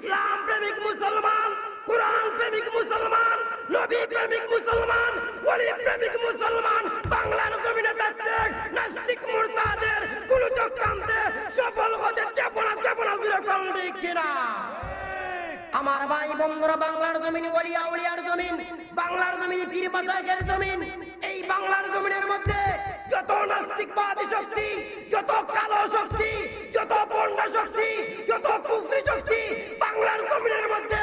ইসলাম প্রেমিক মুসলমান, কুরআন প্রেমিক মুসলমান, নবী প্রেমিক মুসলমান, ওলি প্রেমিক মুসলমান বাংলার জমিনে থাকতে নাস্তিক মুরতাদের কোন চক্রান্তে সফল হতে দেব না জুড়ে করলি কিনা? আমার ভাই বন্ধুরা, বাংলার জমিন ওলি আউলিয়ার জমিন, বাংলার জমিন পীর মাশায়েখের জমিন। এই বাংলার জমিনের মধ্যে যত নাস্তিকবাদী শক্তি, যত কালো শক্তি, যত বন্ড শক্তি, যত কুফরি শক্তি বাংলার জমিনের মধ্যে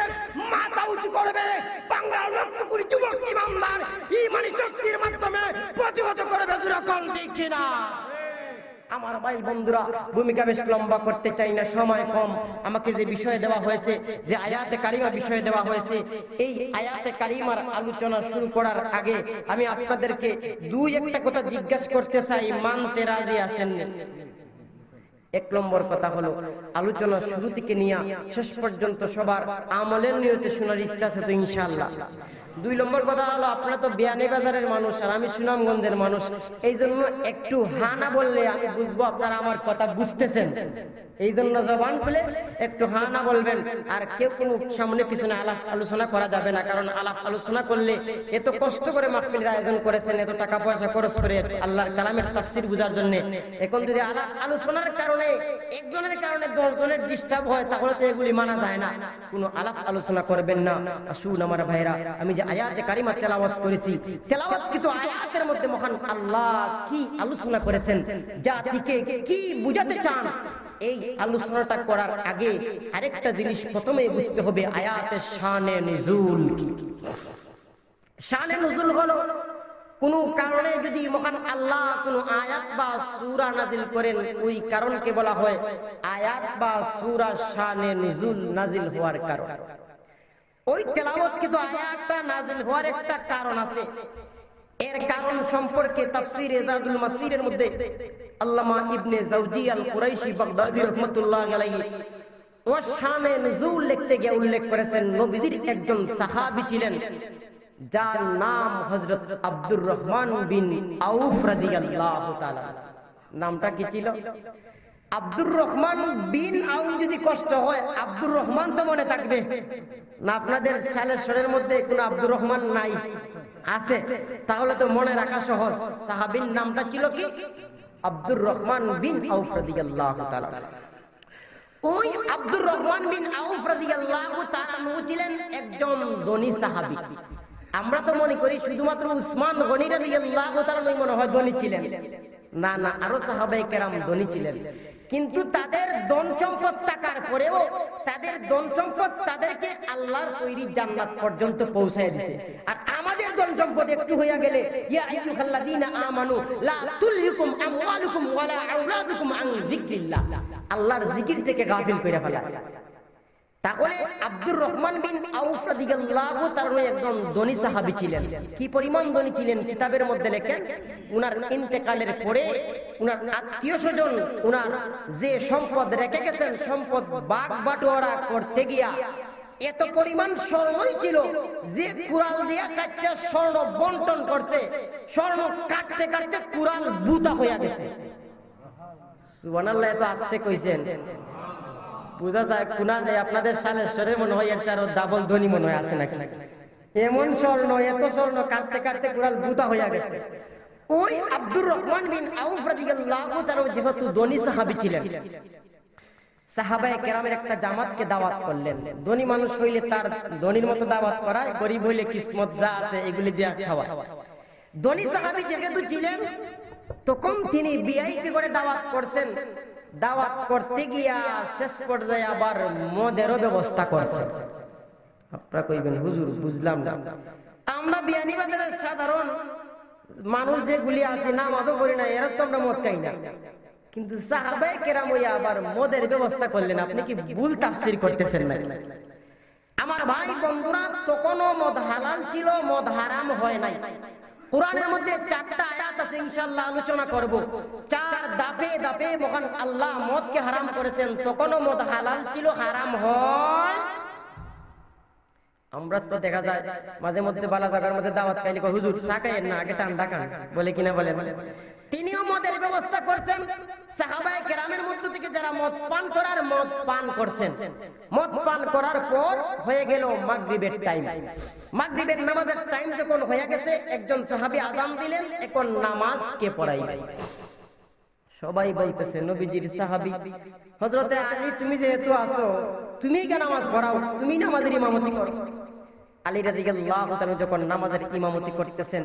মাথা উঁচু করবে, বাংলার লক্ষ কোটি যুবক ইমানদার ঈমানি শক্তির মাধ্যমে প্রতিহত করবে জোরে করলি কিনা? আমার ভাই বন্ধুরা, ভূমিকা বেশ লম্বা করতে চাই না, সময় কম। আমাকে যে বিষয় দেওয়া হয়েছে, যে আয়াতে কারিমা বিষয় দেওয়া হয়েছে, এই আয়াতে কারিমার আলোচনা শুরু করার আগে আমি আপনাদেরকে দুই একটা কথা জিজ্ঞাসা করতে চাই, মানতে রাজি আছেন? এক নম্বর কথা হলো, আলোচনা শুরু থেকে নিয়ে শেষ পর্যন্ত সবার আমলের নিয়তে শোনার ইচ্ছা আছে তো ইনশাআল্লাহ? দুই নম্বর কথা হলো, আপনারা তো বিয়ানীবাজারের মানুষ আর আমি সুনামগঞ্জের মানুষ, এই জন্য একটু হানা বললে আমি বুঝবো আপনারা আমার কথা বুঝতেছেন। এই জন্য জবান খুলে একটু হানা বলবেন। আর কেউ কোনো সামনে পিছনে আলাপ আলোচনা করা যাবে না, কারণ আলাপ আলোচনা করলে এত কষ্ট করে মাহফিলের আয়োজন করেছেন, এত টাকা পয়সা খরচ করে আল্লাহর কালামের তাফসীর বুঝার জন্য, এখন যদি আলাপ আলোচনার কারণে একজনের কারণে 10 জনের ডিস্টার্ব হয়, তাহলে তো এগুলি মানা যায় না। কোনো আলাপ আলোচনা করবেন না। আসুন আমার ভাইরা, আমি যে আয়াতে কারিমা তেলাওয়াত করেছি, তেলাওয়াত কিন্তু আয়াতের মধ্যে মহান আল্লাহ কি আলোচনা করেছেন, জাতিকে কি বুঝাতে চান, এই আলোচনাটা করার আগে আরেকটা জিনিস প্রথমে বুঝতে হবে, আয়াতের শানে নুজুল কি। শানে নুজুল হলো কোন কারণে যদি মহান আল্লাহ কোন আয়াত বা সূরা নাজিল করেন, ওই কারণকে বলা হয় আয়াত বা সূরা শানে নুজুল, নাজিল হওয়ার কারণ। ওই তেলাওয়াত কিন্তু আয়াতটা নাজিল হওয়ার একটা কারণ আছে। এর কারণ সম্পর্কে তাফসীর ইজাদুল মাসিরের মধ্যে আল্লামা ইবনে জাওজি আল কুরাইশি বাগদাদি রাহমাতুল্লাহ আলাইহি ও শানে নুজুল লিখতে গিয়ে উল্লেখ করেছেন, নবীজির একজন সাহাবী ছিলেন যার নাম হযরত আব্দুর রহমান বিন আউফ রাদিয়াল্লাহু তাআলা। নামটা কি ছিল? আব্দুর রহমান বিন আউফ। যদি কষ্ট হয়, আব্দুর রহমান তো মনে থাকবে না? আপনাদের সালের মধ্যে কোন আব্দুর রহমান নাই? আছে? তাহলে তো মনে রাখা সহজ। সাহাবীর নামটা ছিল কি? আব্দুর রহমান বিন আউফ রাদিয়াল্লাহু তাআলা। ওই আব্দুর রহমান বিন আউফ রাদিয়াল্লাহু তাআলা ছিলেন একজন ধনী সাহাবী। আমরা তো মনে করি শুধুমাত্র উসমান গনি রাদিয়াল্লাহু তাআলা মনে হয় ধনী ছিলেন। না না, আরো সাহাবায়ে কেরাম ধনী ছিলেন, কিন্তু তাদের ধন সম্পদ থাকার পরেও তাদের ধন সম্পদ তাদেরকে আল্লাহর তৈরি জান্নাত পর্যন্ত পৌঁছায় দিয়েছে। আর আমাদের ধন সম্পদ একটু হইয়া গেলে, ইয়া আইয়ুহাল্লাযীনা আমানু লা তুলহিকুম আমওয়ালুকুম ওয়ালা আওলাদুকুম আন যিকরিল্লাহ, আল্লাহর জিকির থেকে গাফিল কইরা ফেলা। তাহলে আব্দুর রহমান বিন আউফ রাদিয়াল্লাহু তাআলা একজন ধনী সাহাবী ছিলেন। কি পরিমাণ ধনী ছিলেন কিতাবের মধ্যে লেখেন, উনার ইন্তেকালের পরে উনার আত্মীয়স্বজন উনার যে সম্পদ রেখে গেছেন, সম্পদ ভাগ বাটোয়ারা করতে গিয়া এত পরিমাণ স্বর্ণই ছিল যে কুড়াল দিয়া কাটতে স্বর্ণ বন্টন করছে, স্বর্ণ কাটতে কাটতে কুড়াল বুতা হইয়া গেছে। সুবহানাল্লাহ, এত আস্তে কইছেন, বুঝা যায় কোনা যায় আপনাদের সালেশ্বরের মনে হয় এর চারো ডাবল ধনী মনে হয় আছে নাকি? এমন স্বর্ণ, এত স্বর্ণ কাটতে কাটতে কুড়াল বুতা হইয়া গেছে। ওই আব্দুর রহমান বিন আউফ রাদিয়াল্লাহু তাআলা যেহেতু ধনী সাহাবী ছিলেন, সাহাবায়ে কেরামের একটা জামাতকে দাওয়াত করলেন। ধনী মানুষ হইলে তার ধনীর মতো দাওয়াত করায়, গরিব হইলে কিসমত যা আছে এগুলি দিয়া খাওয়া। ধনী সাহাবী যেহেতু ছিলেন, তখন তিনি ভিআইপি করে দাওয়াত করছেন। দাওয়াত করতে গিয়া শেষ পর্যায়ে আবার মদেরও ব্যবস্থা করছেন। আপনারা কইবেন হুজুর বুঝলাম না, আমরা বিয়ানীবাজারের সাধারণ মানুষ যেগুলি আছে নামাজও পড়ি না, এরা তো আমরা মদ খাই না, কিন্তু সাহাবায়ে কেরাম হইয়া আবার মদের ব্যবস্থা করলেন। আপনি কি ভুল তাফসীর করতেছেন না? আমার ভাই বন্ধুরা, তখনও মদ হালাল ছিল, মদ হারাম হয় নাই। কোরআনের মধ্যে 4টা আয়াত আছে, ইনশাআল্লাহ আলোচনা করব। 4 ধাপে ধাপে মহান আল্লাহ মদকে হারাম করেছেন। তখনও মদ হালাল ছিল, হারাম হয়। আমরা তো দেখা যায় মাঝে মধ্যে বালা জায়গার মধ্যে দাওয়াত খাইলে কয় হুজুর চা খাইয়েন না, আগে ঠান্ডা খান, বলে কিনা বলেন। তিনিও মদের ব্যবস্থা করছেন। সাহাবায়ে কেরামের মধ্য থেকে যারা মদ পান করছেন, মদ পান করার পর হয়ে গেল মাগরিবের টাইম। মাগরিবের নামাজের টাইম যখন হয়ে গেছে, একজন সাহাবী আযান দিলেন, এখন নামাজ কে পড়াইবে? সবাই বলতেছে নবীজির সাহাবী হযরতে আলী, তুমি যেহেতু আছো, তুমিই কে নামাজ পড়াও, তুমি নামাজের ইমামতি করো। আলী রাদিয়াল্লাহু তাআলা যখন নামাজের ইমামতি করতেছেন,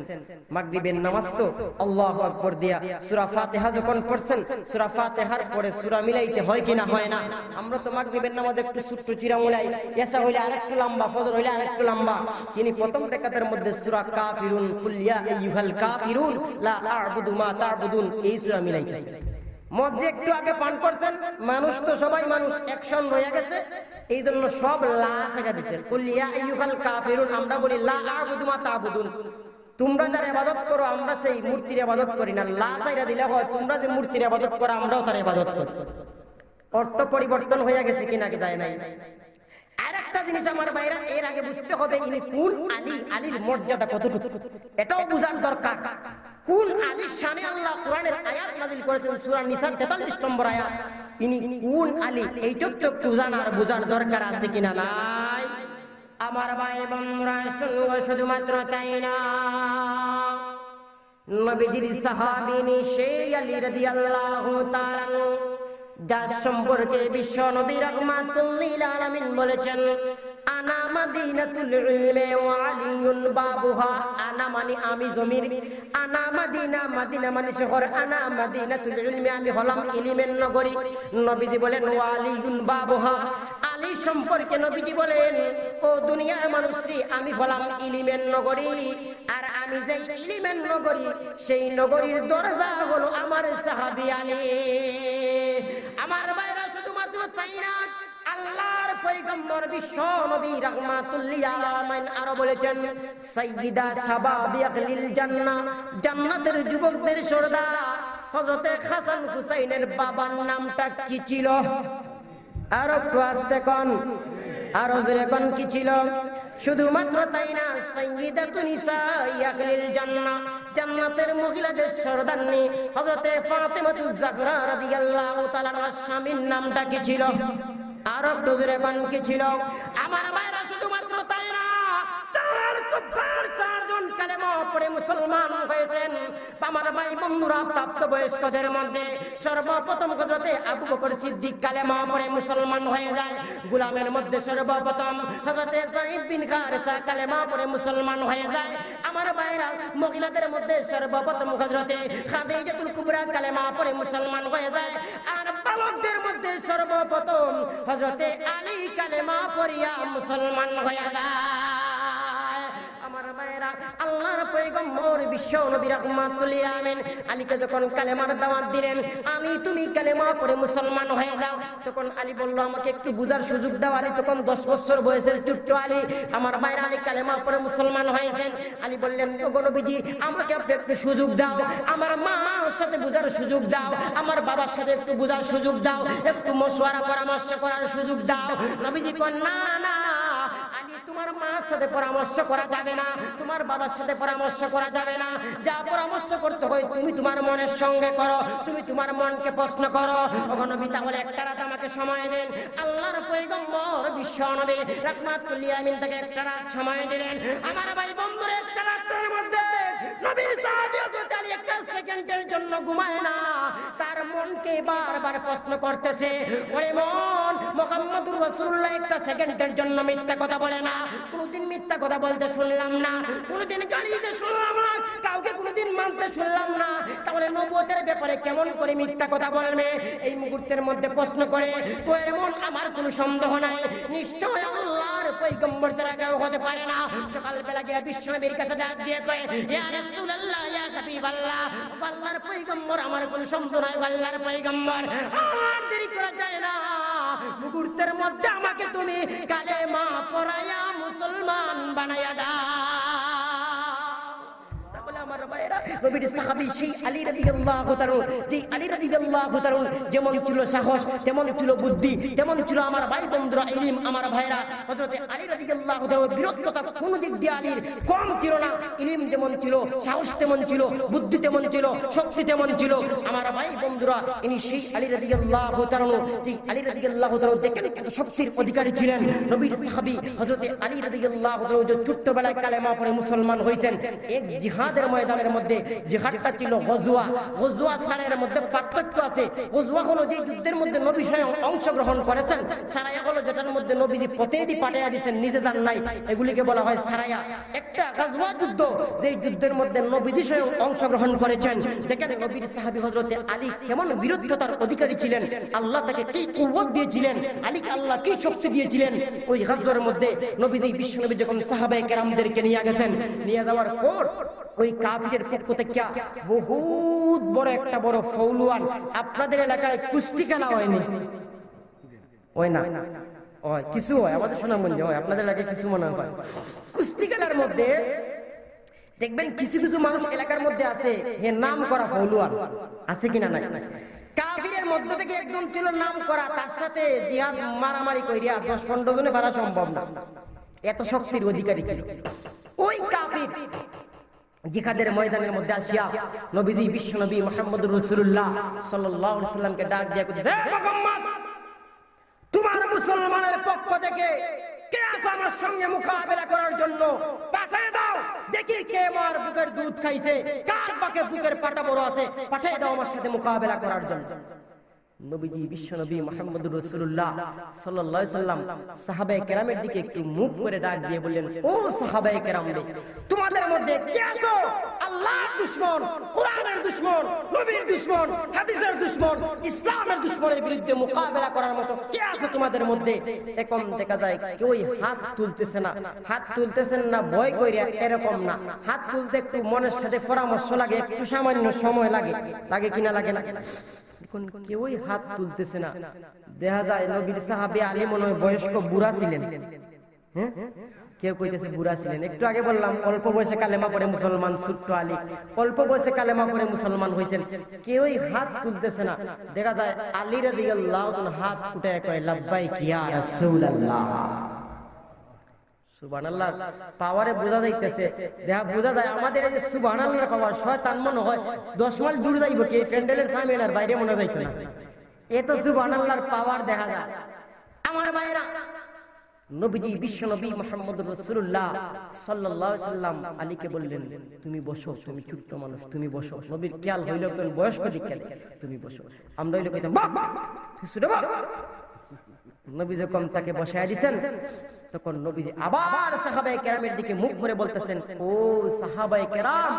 মাগরিবের নামাজ তো আল্লাহু আকবার দিয়া সূরা ফাতিহা যখন পড়ছেন, সূরা ফাতিহার পরে সূরা মিলাইতে হয় কি না হয় না? আমরা তো মাগরিবের নামাজে একটু ছোট্ট চিরা মিলাই, এশা হইলে আরেকটু লম্বা, ফজর হইলে আরেকটু লম্বা। তিনি প্রথম রাকাতের মধ্যে সূরা কাফিরুন, কুল ইয়া আইয়ুহাল কাফিরুন লা আ'বুদু মা তা'বুদুন, এই সূরা মিলাইতেছেন। মদ যে একটু আগে পান করছেন, মানুষ তো সবাই মানুষ, অ্যাকশন রয়ে গেছে, এই জন্য সব লা ছেড়ে দিচ্ছেন। কুল ইয়া আইয়ুহাল কাফিরুন, আমরা বলি লা আ'বুদু মা তা'বুদুন, তোমরা যারা ইবাদত করো আমরা সেই মূর্তির ইবাদত করি না। লা ছেড়ে দিলে হয় তোমরা যে মূর্তির ইবাদত করো আমরাও তার ইবাদত করি। অর্থ পরিবর্তন হয়ে গেছে কিনা যায় নাই। আরেকটা জিনিস আমার ভাইরা, এর আগে বুঝতে হবে ইনি কোন আলী, আলীর মর্যাদা কতটুকু, এটাও বোঝার দরকার। কোন আলীর শানে আল্লাহ কোরআনের আয়াত নাযিল করেছেন, সূরা নিসার 43 নম্বর আয়াত। ইনি কোন আলী, এইটুকু তো একটু জানার বোঝার দরকার আছে কিনা নাই? আমার ভাই বোনরা শুনুন, শুধুমাত্র তাই না, নবীজির সাহাবী সেই আলী রাদিয়াল্লাহু তাআলা, যার সম্পর্কে বিশ্ব নবী রাহমাতুল লিল আলামিন বলেছেন, আনা মাদিনাতুল ইলমি ওয়া আলিয়ুন বাবুহা। আনা মানে আমি জমির, আনা মাদিনা, মাদিনা মানে শহর, আনা মাদিনাতুল ইলমি, আমি হলাম ইলমের নগরী। নবীজি বলেন ওয়া আলিয়ুন বাবুহা, আলী সম্পর্কে নবীজি বলেন, ও দুনিয়ার মানুষরে, আমি হলাম ইলমের নগরী, আর আমি যে ইলমের নগরী, সেই নগরীর দরজা হলো আমার সাহাবী আলী। আমার ভাইরা শুধুমাত্র তাই না, আল্লাহর পয়গম্বর বিশ্ব নবী রাহমাতুল লিল আলামিন আরো বলেছেন, সাইয়্যিদা শাবাবি আহলিল জান্নাহ, জান্নাতের যুবকদের সর্দার হযরতে হাসান হুসাইনের বাবার নামটা কি ছিল? আর একটু আস্তে কোন, আর জোরে কোন, কি ছিল? শুধুমাত্র তাই না, সাইয়্যিদাতুন নিসাই আহলিল জান্নাহ, জান্নাতের মহিলাদের সর্দারনি হযরতে ফাতেমাতুজ জাহরা রাদিয়াল্লাহু তাআলা আনহার স্বামীর নামটা কি ছিল? আর একটু জোরে কোন, কি ছিল? আমার ভাইরা শুধুমাত্র তাই না, চারজন কালেমা পড়ে মুসলমান হয়েছেন। আমার ভাই বন্ধুরা, প্রাপ্তবয়স্কদের মধ্যে সর্বপ্রথম হযরতে আবু বকর সিদ্দিক কালেমা পড়ে মুসলমান হয়ে যায়। গোলামের মধ্যে সর্বপ্রথম হযরতে যায়েদ বিন হারেসা কালেমা পড়ে মুসলমান হয়ে যায়। আমার ভাইরা, মহিলাদের মধ্যে সর্বপ্রথম হযরতে খাদিজাতুল কুবরা কালেমা পড়ে মুসলমান হয়ে যায়। আর বালকদের মধ্যে সর্বপ্রথম হযরতে আলী কালেমা পড়িয়া মুসলমান হয়ে যায়। আমার ভাইরা, আল্লাহর পয়গম্বর বিশ্ব নবী রাহমাতুল লিল আলামিন আলীকে যখন কালেমার দাওয়াত দিলেন, আলী তুমি কালেমা পড়ে মুসলমান হয়ে যাও, তখন আলী বলল, আমাকে একটু বুঝার সুযোগ দাও। আলী তখন 10 বছর বয়সের ছোট্ট আলী। আমার ভাইরা, আলী কালেমা পড়ে মুসলমান হয়েছেন। আলী বললেন, ওগো নবীজি, আমাকে আপনি একটু সুযোগ দাও, আমার মার সাথে বুঝার সুযোগ দাও, আমার বাবার সাথে একটু বুঝার সুযোগ দাও, একটু মশওয়ারা পরামর্শ করার সুযোগ দাও। নবীজি কন, না না আলী, তোমার মার সাথে পরামর্শ করা যাবে না, তোমার বাবার সাথে পরামর্শ করা যাবে না। যা পরামর্শ করতে হয় তুমি তোমার মনের সঙ্গে করো, তুমি তোমার মনকে প্রশ্ন করো। ওগো নবী, তাহলে একটা রাত আমাকে সময় দেন। আল্লাহর পয়গম্বর বিশ্ব নবী রাহমাতুল লিল আলামিন তাকে একটা রাত সময় দিলেন। আমার ভাই বন্ধুরা, একটা রাতের মধ্যে নবীর সাহাবী হযরত আলী একটা সেকেন্ডের জন্য ঘুমায় না, তার মনকে বারবার প্রশ্ন করতেছে, ওরে মন, মুহাম্মদুর রাসূলুল্লাহ একটা সেকেন্ডের জন্য মিথ্যা কথা বলে না, কোনদিন মিথ্যা কথা বলতে শুনলাম না, কোনদিন গালি দিতে শুনলাম না, কাউকে কোনদিন মানতে শুনলাম না, তাহলে নবুয়তের ব্যাপারে কেমন করে মিথ্যা কথা বলবে? এই মুহূর্তের মধ্যে প্রশ্ন করে, ওরে মন, আমার কোনো সন্দেহ নাই, নিশ্চয় আল্লাহর পয়গম্বর ছাড়া কেউ হতে পারে না। সকালবেলা গিয়ে বিশ্বনবীর কাছে ডাক দিয়ে কয়, ইয়া রাসূলুল্লাহ, ইয়া হাবিবাল্লাহ, আল্লাহর পয়গম্বর, আমার কোনো সন্দেহ নাই, আল্লাহর পয়গম্বর, আর দেরি করা যায় না, মুহূর্তের মধ্যে আমাকে তুমি কালেমা পড়ায়া মুসলমান বানায়া দাও। তাহলে আমার ভাইরা, নবীর সাহাবী সেই আলী রাদিয়াল্লাহু তাআলা, যেই আলী রাদিয়াল্লাহু তাআলা যেমন ছিল সাহস, তেমন ছিল বুদ্ধি, তেমন ছিল আমার ভাই বন্ধুরা ইলম, আমার ভাইরা হযরত আলী রাদিয়াল্লাহু তাআলা বীরত্বতা কোন দিক দিয়ে আলীর কম ছিল না। ইলম যেমন ছিল, সাহস তেমন ছিল, বুদ্ধি তেমন ছিল, শক্তি তেমন ছিল আমার ভাই বন্ধুরা। ইনি সেই আলী রাদিয়াল্লাহু তাআলা, যেই আলী রাদিয়াল্লাহু তাআলা দেখেন কত শক্তির অধিকারী ছিলেন। নবীর সাহাবী হযরত আলী রাদিয়াল্লাহু তাআলা যে ছোট্টবেলায় কালেমা পড়ে মুসলমান হয়েছেন, এক জিহাদের ময়দানের মধ্যে, জিহাদটা ছিল গজওয়া। গজওয়া সারায়ের মধ্যে পার্থক্য আছে। গজওয়া হলো যে যুদ্ধের মধ্যে নবী স্বয়ং অংশগ্রহণ করেছেন, সারায়া হলো যেটার মধ্যে নবীজি প্রতিনিধি পাঠিয়ে দিয়েছেন, নিজে যান নাই, এগুলিকে বলা হয় সারায়া। একটা গজওয়া যুদ্ধ, যে যুদ্ধের মধ্যে নবীজি স্বয়ং অংশগ্রহণ করেছেন। দেখেন নবীর সাহাবী হযরত আলী কেমন বীরত্বতার অধিকারী ছিলেন, আল্লাহ তাকে কি কুওয়াত দিয়েছিলেন, আলীকে আল্লাহ কি শক্তি দিয়েছিলেন। ওই গজওয়ার মধ্যে নবীজি বিশ্বনবী যখন সাহাবায়ে কেরামদেরকে নিয়ে গেছেন, নিয়ে যাওয়ার পর ওই কাফিরের পক্ষ থেকে বহুত বড় একটা বড় ফৌলওয়ান, আপনাদের এলাকায় কুস্তি খেলা হয়নি? হয় না? হয়, কিছু হয়, আমাদের সুনামগঞ্জে হয়, আপনাদের এলাকায় কিছু মনে হয়। কুস্তি খেলার মধ্যে দেখবেন কিছু কিছু মানুষ এলাকার মধ্যে আছে, হে নাম করা ফৌলওয়ান আছে কিনা? নাই। কাফিরের মধ্য থেকে একজন ছিল নাম করা, তার সাথে জিহাদ মারামারি কইরা 10-15 জনে পারা সম্ভব না, এত শক্তির অধিকারী ছিল ওই কাফির। জিহাদের ময়দানের মধ্যে আসিয়া নবীজি বিশ্বনবী মুহাম্মদুর রাসূলুল্লাহ সাল্লাল্লাহু আলাইহি সাল্লামকে ডাক দিয়া কইতেছে, হে মুহাম্মদ, তোমার মুসলমানের পক্ষ থেকে কে আছে আমার সঙ্গে মোকাবেলা করার জন্য? পাঠিয়ে দাও, দেখি কে আমার বুকের দুধ খাইছে, কার বাকে বুকের পাটা বড় আছে, পাঠিয়ে দাও আমার সাথে মোকাবেলা করার জন্য। নবীজি বিশ্বনবী মুহাম্মদুর রাসূলুল্লাহ সাল্লাল্লাহু আলাইহি সাল্লাম সাহাবায়ে কেরামের দিকে একটু মুখ করে ডাক দিয়ে বললেন, ও সাহাবায়ে কেরাম, তোমাদের মধ্যে কে আছো আল্লাহর দুশমন, কোরআনের দুশমন, নবীর দুশমন, হাদিসের দুশমন, ইসলামের দুশমনের বিরুদ্ধে মোকাবেলা করার মতো কে আছে তোমাদের মধ্যে? এখন দেখা যায় কেউই হাত তুলতেছে না। হাত তুলতেছেন না ভয় কইরা এরকম না, হাত তুলতে একটু মনের সাথে পরামর্শ লাগে, একটু সামান্য সময় লাগে, লাগে কিনা লাগে না? কেউই হাত তুলতেছে না। দেখা যায় নবীর সাহাবী আলী মনে হয় বয়স্ক বুড়া ছিলেন, হ্যাঁ, কেউ কইতেছে বুড়া ছিলেন। একটু আগে বললাম অল্প বয়সে কালেমা পড়ে মুসলমান, ছোট্ট আলী অল্প বয়সে কালেমা পড়ে মুসলমান হয়েছেন, কেউই হাত তুলতেছে না। দেখা যায় আলী রাদিয়াল্লাহু তাআলা হাত উঠায় কয়, লাব্বাইক ইয়া রাসূলুল্লাহ। সুবহানাল্লাহ পাওয়ারে বোঝা যাইতেছে, দেখা বোঝা যায় আমাদের এই যে সুবহানাল্লাহর পাওয়ার, শয়তান মনে হয় 10 মাইল দূর যাইব কি প্যান্ডেলের সামনের বাইরে মনে যাইতো না, এত সুবহানাল্লাহর পাওয়ার দেখা যায়। আমার ভাইরা, নবীজি বিশ্বনবী মুহাম্মদুর রাসূলুল্লাহ সাল্লাল্লাহু আলাইহি সাল্লাম আলীকে বললেন, তুমি বসো, তুমি ছোট্ট মানুষ, তুমি বসো। নবীর খেয়াল হইল তুমি বয়স্ক দিকে, তুমি বসো। আমরা হইলো কইতাম বাহ বাহ তুই শুনে বাহ। নবী যখন তাকে বসায় দিয়েছেন, তখন নবীজি আবার সাহাবায়ে কেরামের দিকে মুখ করে বলতেছেন, ও সাহাবায়ে কেরাম,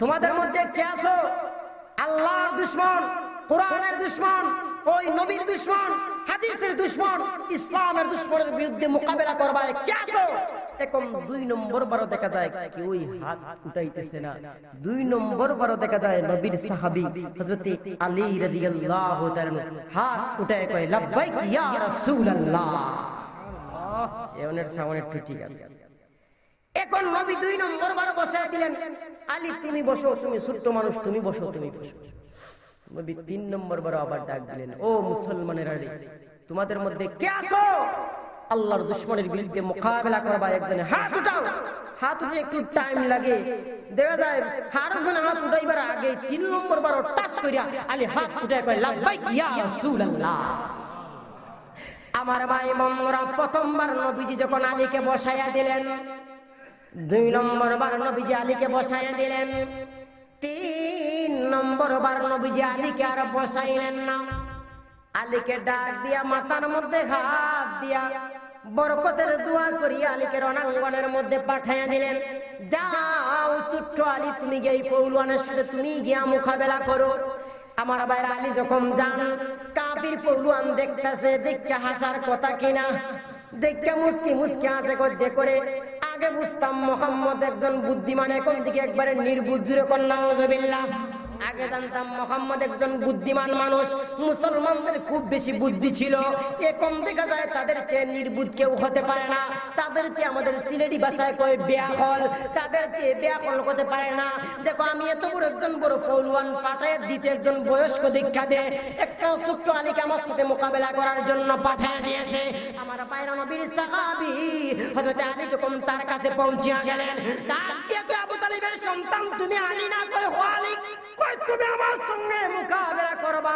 তোমাদের মধ্যে কে আছো আল্লাহর দুশমন, কোরআনের দুশমন, ওই নবীর দুশমন, হাদিসের দুশমন, ইসলামের দুশমনের বিরুদ্ধে মোকাবেলা করবায় কে আছো? এখন 2 নম্বর বারো দেখা যায় কেউই হাত উঠাইতেছে না। 2 নম্বর বারো দেখা যায় নবীর সাহাবী হযরত আলী রাদিয়াল্লাহু তাআলা হাত উঠায় কয়, লাব্বাইক ইয়া রাসূলুল্লাহ। এমনের সামনে একটু ঠিক আছে। এখন নবী 2 নম্বর বারো বসায় দিলেন, আলী তুমি বসো, তুমি ছোট্ট মানুষ, তুমি বসো, তুমি বসো। নবী 3 নম্বর বারো আবার ডাক দিলেন, ও মুসলমানেরা, তোমাদের মধ্যে কে আছো আল্লাহর দুশমনের বিরুদ্ধে মোকাবেলা করবা? একজনে হাত উঠাও। হাত উঠে একটু টাইম লাগে, দেখা যায় আরেকজনে হাত উঠাইবার আগে 3 নম্বর বারো টাচ কইরা আলী হাত উঠায় কয়, লাব্বাইক ইয়া রাসূলুল্লাহ। আমার ভাই বোনেরা, প্রথমবার নবীজি যখন আলীকে বসায়া দিলেন, 2 নম্বর বার নবীজি আলীকে বসায়া দিলেন, 3 নম্বর বার নবীজি আলীকে আর বসাইলেন না। আলীকে ডাক দিয়া মাথার মধ্যে হাত দিয়া বরকতের দোয়া করিয়া আলীকে রণাঙ্গনের মধ্যে পাঠাইয়া দিলেন, যাও ছোট্ট আলী, তুমি গিয়ে এই পৌলওয়ানের সাথে তুমি গিয়া মোকাবেলা করো। আমার ভাইরা, আলী যখন যান, কাফির পৌলওয়ান দেখতেছে, দেখে হাসার কথা কিনা, দেখে মুস্কি মুস্কি হাসে গদ্দে করে। আগে বুঝতাম মুহাম্মদ একজন বুদ্ধিমান, এখন দিকে একবারে নির্বুদ্ধ, নাউযুবিল্লাহ। আগে জানতাম মুহাম্মদ একজন বুদ্ধিমান মানুষ, মুসলমানদের খুব বেশি বুদ্ধি ছিল, এখন দেখা যায় তাদের চেয়ে নির্বুদ্ধ কেউ হতে পারে না, তাদের চেয়ে আমাদের সিলেটি ভাষায় কয় বেয়াকল, তাদের চেয়ে বেয়াকল হতে পারে না। দেখো আমি এত বড় একজন বড় ফৌলওয়ান পাঠায় দিতে একজন বয়স্ক দীক্ষা দে, একটা ছোট্ট আলীকে আমার সাথে মোকাবেলা করার জন্য পাঠিয়ে দিয়েছে। আমার বাইরা নবীর সাহাবী হযরত আলী যখন তার কাছে পৌঁছে গেলেন, ডাক দিয়ে কয় আবু তালিবের সন্তান তুমি আলী না? কয় ও আলী। কয় তুমি আমার সঙ্গে মোকাবেলা করবা?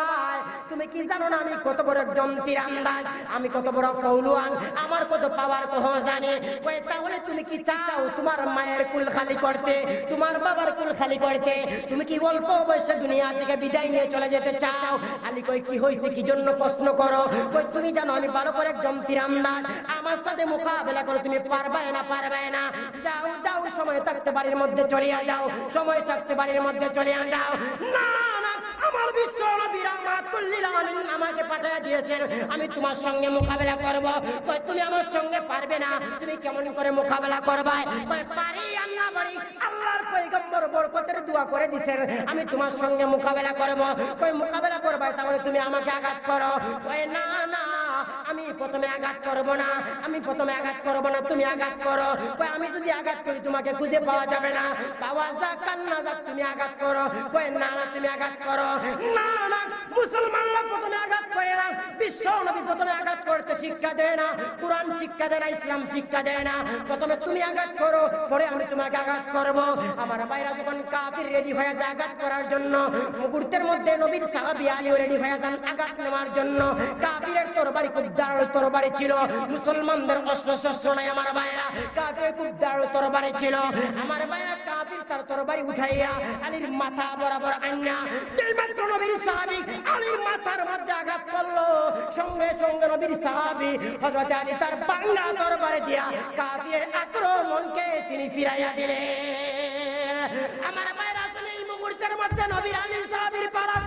তুমি কি জানো না আমি কত বড় একজন তীরন্দাজ, আমি কত বড় ফৌলওয়ান, আমার কত পাওয়ার কহ জানে? কয় তাহলে তুমি কি চাও তোমার মায়ের কুল খালি করতে, তোমার বাবার কুল খালি করতে? তুমি কি অল্প বয়সে দুনিয়া থেকে বিদায় নিয়ে চলে যেতে চাও? আলী কয় কি হয়েছে, কি জন্য প্রশ্ন করো? কয় তুমি জানো আমি ভালো করে একজন তীরন্দাজ, আমার সাথে মোকাবেলা করো, তুমি পারবে না? পারবে না? যাও যাও, সময় থাকতে বাড়ির মধ্যে চলে যাও, সময় থাকতে বাড়ির মধ্যে চলে যাও। না না, আমার বিশ্ব নবী রাহমাতুল লিল আলামিন আমাকে পাঠিয়ে দিয়েছেন, আমি তোমার সঙ্গে মোকাবেলা করব। কয় তুমি আমার সঙ্গে পারবে না, তুমি কেমন করে মোকাবেলা করবে? কয় পারি আর না পারি, আল্লাহর পয়গম্বর বরকতের দোয়া করে দিবেন, আমি তোমার সঙ্গে মোকাবেলা করব। কয় মোকাবেলা করবে তাহলে তুমি আমাকে আঘাত করো। কয় না না, আমি প্রথমে আঘাত করব না, আমি প্রথমে আঘাত করব না, তুমি আঘাত করো। কয় আমি যদি আঘাত করি তোমাকে খুঁজে পাওয়া যাবে না, পাওয়া যাক আর না যাক তুমি আঘাত করো। কয় না না, তুমি আঘাত করো। না না, মুসলমানরা প্রথমে আঘাত করে না, বিশ্ব নবী প্রথমে আঘাত করতে শিক্ষা দেয় না, কুরআন শিক্ষা দেয় না, ইসলাম শিক্ষা দেয় না। প্রথমে তুমি আঘাত করো, পরে আমি তোমাকে আঘাত করব। আমার ভাইরা যখন কাফির রেডি হয়ে যায় আঘাত করার জন্য, মুহূর্তের মধ্যে নবীর সাহাবী আলীও রেডি হয়ে যান আঘাত নেওয়ার জন্য। কাফিরের তরবারি খুব দারুণ তরবারি ছিল, মুসলমানদের অস্ত্র শস্ত্র নাই। আমার ভাইরা কাফিরের খুব দারুণ তরবারি ছিল। আমার ভাইরা কাফির তার তরবারি উঠাইয়া আলীর মাথা বরাবর আন্না, যেই মাত্র নবীর সাহাবী আলীর মাথার মধ্যে আঘাত করলো, সঙ্গে সঙ্গে নবীর সাহাবী হযরত আলী তার বাংলা তরবারি দিয়া কাফিরের আক্রমণকে তিনি ফিরাইয়া দিলেন। আমার ভাইরা আসলে এই মুহূর্তের মধ্যে নবীর আলীর সাহাবীর পালা,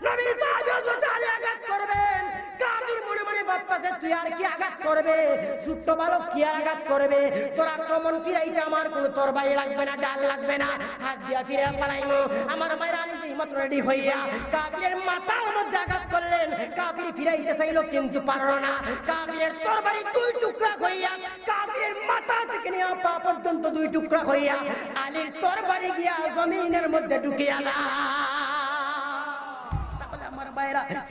নবীর সাহাবী হযরত আলী আঘাত করবেন, কাফির মনে মনে ভাবতেছে তুই আর কি আঘাত করবে, ছোট্ট বালক কি আঘাত করবে, তোর আক্রমণ ফিরাইতে আমার কোনো তরবারি লাগবে না, ডাল লাগবে না, হাত দিয়া ফিরে পালাইমু। আমার ভাইরা আলী মাত্র রেডি হইয়া কাফিরের মাথার মধ্যে আঘাত করলেন, কাফির ফিরাইতে চাইলো কিন্তু পারল না। কাফিরের তরবারি দুই টুকরা হইয়া কাফিরের মাথা থেকে নিয়ে পা পর্যন্ত দুই টুকরা হইয়া আলীর তরবারি গিয়া জমিনের মধ্যে ঢুকিয়া গেল।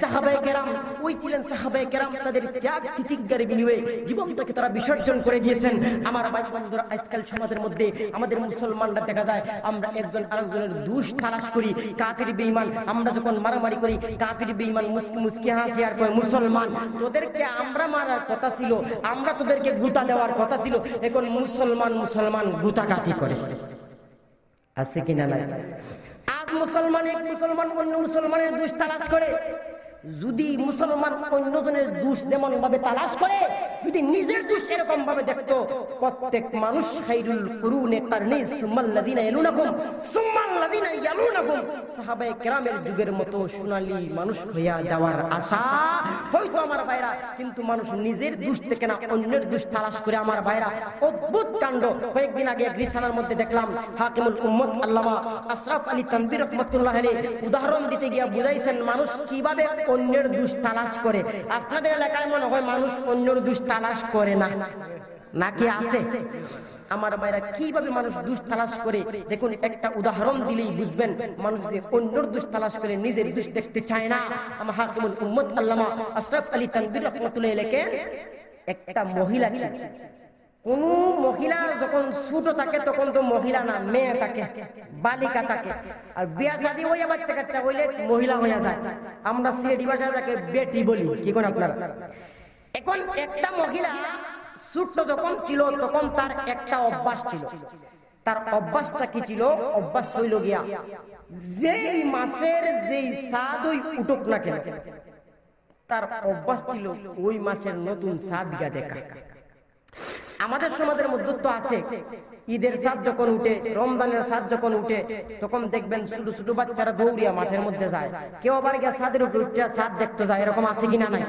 সাহাবায়ে কেরাম ওই ছিলেন সাহাবায়ে কেরাম, তাদের ত্যাগ তিতিজ্ঞার বিনিময়ে জীবনটাকে তারা বিসর্জন করে দিয়েছেন। আমার ভাই বন্ধুরা, আজকাল সমাজের মধ্যে আমাদের মুসলমানরা দেখা যায় আমরা একজন আরেকজনের দোষ তালাশ করি, কাফির বেঈমান, আমরা যখন মারামারি করি কাফির বেঈমান মুস্কি মুস্কি হাসি আর কয় মুসলমান, তোদেরকে আমরা মারার কথা ছিল, আমরা তোদেরকে গুতা দেওয়ার কথা ছিল, এখন মুসলমান মুসলমান গুতাগাতি করে। আছে কিনা নাই? আজ মুসলমান এক মুসলমান অন্য মুসলমানের দোষ তালাশ করে, যদি মুসলমান অন্যজনের দোষ যেমন ভাবে তালাশ করে, যদি নিজের দোষ এরকম ভাবে দেখতো, প্রত্যেক মানুষ খাইরুল কুরুনে কারনি সুম্মাল্লাযিনা ইয়ালুনাকুম সুম্মাল্লাযিনা ইয়ালুনাকুম, সাহাবায়ে কেরামের যুগের মতো সোনালী মানুষ হইয়া যাওয়ার আশা হয়তো আমার ভাইরা। কিন্তু মানুষ নিজের দোষ থেকে না অন্যের দোষ তালাশ করে। আমার ভাইরা অদ্ভুত কাণ্ড, কয়েকদিন আগে রিসালার মধ্যে দেখলাম হাকিমুল উম্মত আল্লামা আশরাফ আলী তানভীর রাহমাতুল্লাহ আলাইহি উদাহরণ দিতে গিয়া বুঝাইছেন মানুষ কিভাবে অন্যের দোষ তালাশ করে। আপনাদের এলাকায় মনে হয় মানুষ অন্যের দোষ তালাশ করে না, নাকি আছে? আমার ভাইরা কিভাবে মানুষ দোষ তালাশ করে দেখুন, একটা উদাহরণ দিলেই বুঝবেন মানুষ যে অন্যের দোষ তালাশ করে নিজের দোষ দেখতে চায় না। আমার হাকিমুল উম্মত আল্লামা আশরাফ আলী তানভীর রাহমাতুল্লাহ আলাইহি একটা মহিলা ছিল। কোন মহিলা যখন ছোট থাকে তখন তো মহিলা না, মেয়ে থাকে, বালিকা থাকে, আর বিয়া শাদী হইয়া বাচ্চা কাচ্চা হইলে মহিলা হইয়া যায়। আমরা সিলেটি ভাষায় তাকে বেটি বলি, কি কোন আপনারা? এখন একটা মহিলা ছোট যখন ছিল তখন তার একটা অভ্যাস ছিল। তার অভ্যাসটা কি ছিল? অভ্যাস হইল গিয়া যেই মাসের যেই চাঁদ ওই উঠুক না কেন, তার অভ্যাস ছিল ওই মাসের নতুন চাঁদ গা দেখা। আমাদের সমাজের মধ্যে তো আছে, ঈদের চাঁদ যখন উঠে, রমজানের চাঁদ যখন উঠে, তখন দেখবেন ছোট ছোট বাচ্চারা দৌড়িয়া মাঠের মধ্যে যায়, কেউ আবার গিয়ে চাঁদের উপরে উঠে চাঁদ দেখতে যায়। এরকম আছে কিনা নাই?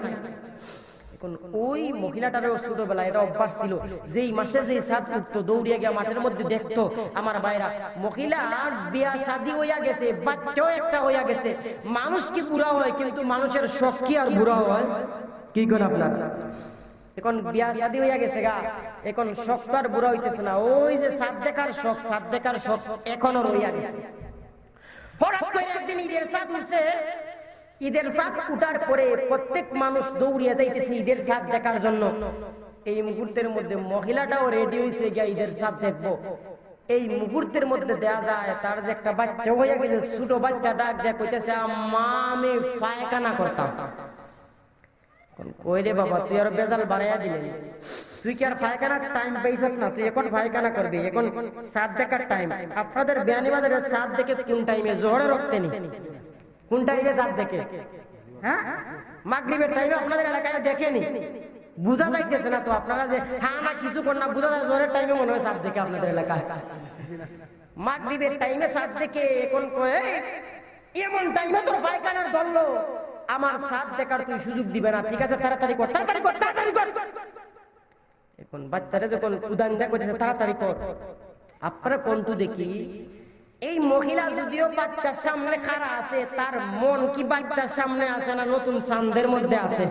এখন ওই মহিলাটারও ছোটবেলা এটা অভ্যাস ছিল, যেই মাসে যেই চাঁদ উঠতো দৌড়িয়ে গিয়ে মাঠের মধ্যে দেখতো। আমার ভাইরা, মহিলার বিয়া শাদী হইয়া গেছে, বাচ্চাও একটা হইয়া গেছে, মানুষ কি বুড়া হয়, কিন্তু মানুষের শখ কি আর বুড়া হয়? কি করেন আপনার? এখন বিয়া শাদী হইয়া গেছে গা, এখন শখ তো আর বুড়া হইতেছে না। ওই যে চাঁদ দেখার শখ, চাঁদ দেখার শখ এখনো রইয়া গেছে। হঠাৎ করে একদিন ঈদের চাঁদ উঠছে। ঈদের চাঁদ উঠার পরে প্রত্যেক মানুষ দৌড়িয়ে যাইতেছে ঈদের চাঁদ দেখার জন্য। এই মুহূর্তের মধ্যে মহিলাটাও রেডি হয়েছে গিয়া ঈদের চাঁদ দেখবো। এই মুহূর্তের মধ্যে দেখা যায় তার যে একটা বাচ্চা হইয়া গেছে, ছোট বাচ্চা ডাক দেয়া কইতেছে, আম্মা আমি পায়খানা করতাম। কই রে বাবা, তুই আর বেজাল বাড়াইয়া দিলেন, তুই কি আর পায়খানার টাইম পাইছ না? তুই এখন পায়খানা করবি, এখন চাঁদ দেখার টাইম। আপনাদের বিয়ানীবাজারের চাঁদ দেখে কোন টাইমে? জোহরে রক্তে নি কোন টাইমে চাঁদ দেখে? হ্যাঁ, মাগরিবের টাইমে আপনাদের এলাকায় দেখেনি, বুঝা যাইতেছে না তো আপনারা যে হ্যাঁ না কিছু কর না, বুঝা যায় জোহরের টাইমে মনে হয় চাঁদ দেখে আপনাদের এলাকায়। মাগরিবের টাইমে চাঁদ দেখে, এখন কয়ে এমন টাইমে তোর পায়খানার ধরলো, আমার চাঁদ দেখার তুই সুযোগ দিবে না, ঠিক আছে তাড়াতাড়ি কর, তাড়াতাড়ি কর, তাড়াতাড়ি কর। এখন বাচ্চারা যখন উদান দেখ করতেছে তাড়াতাড়ি কর, আপনারা কোনটু দেখি এই মহিলা যদিও বাচ্চার সামনে খাড়া আছে, তার মন কি বাচ্চার সামনে আছে না নতুন চাঁদের মধ্যে আছে?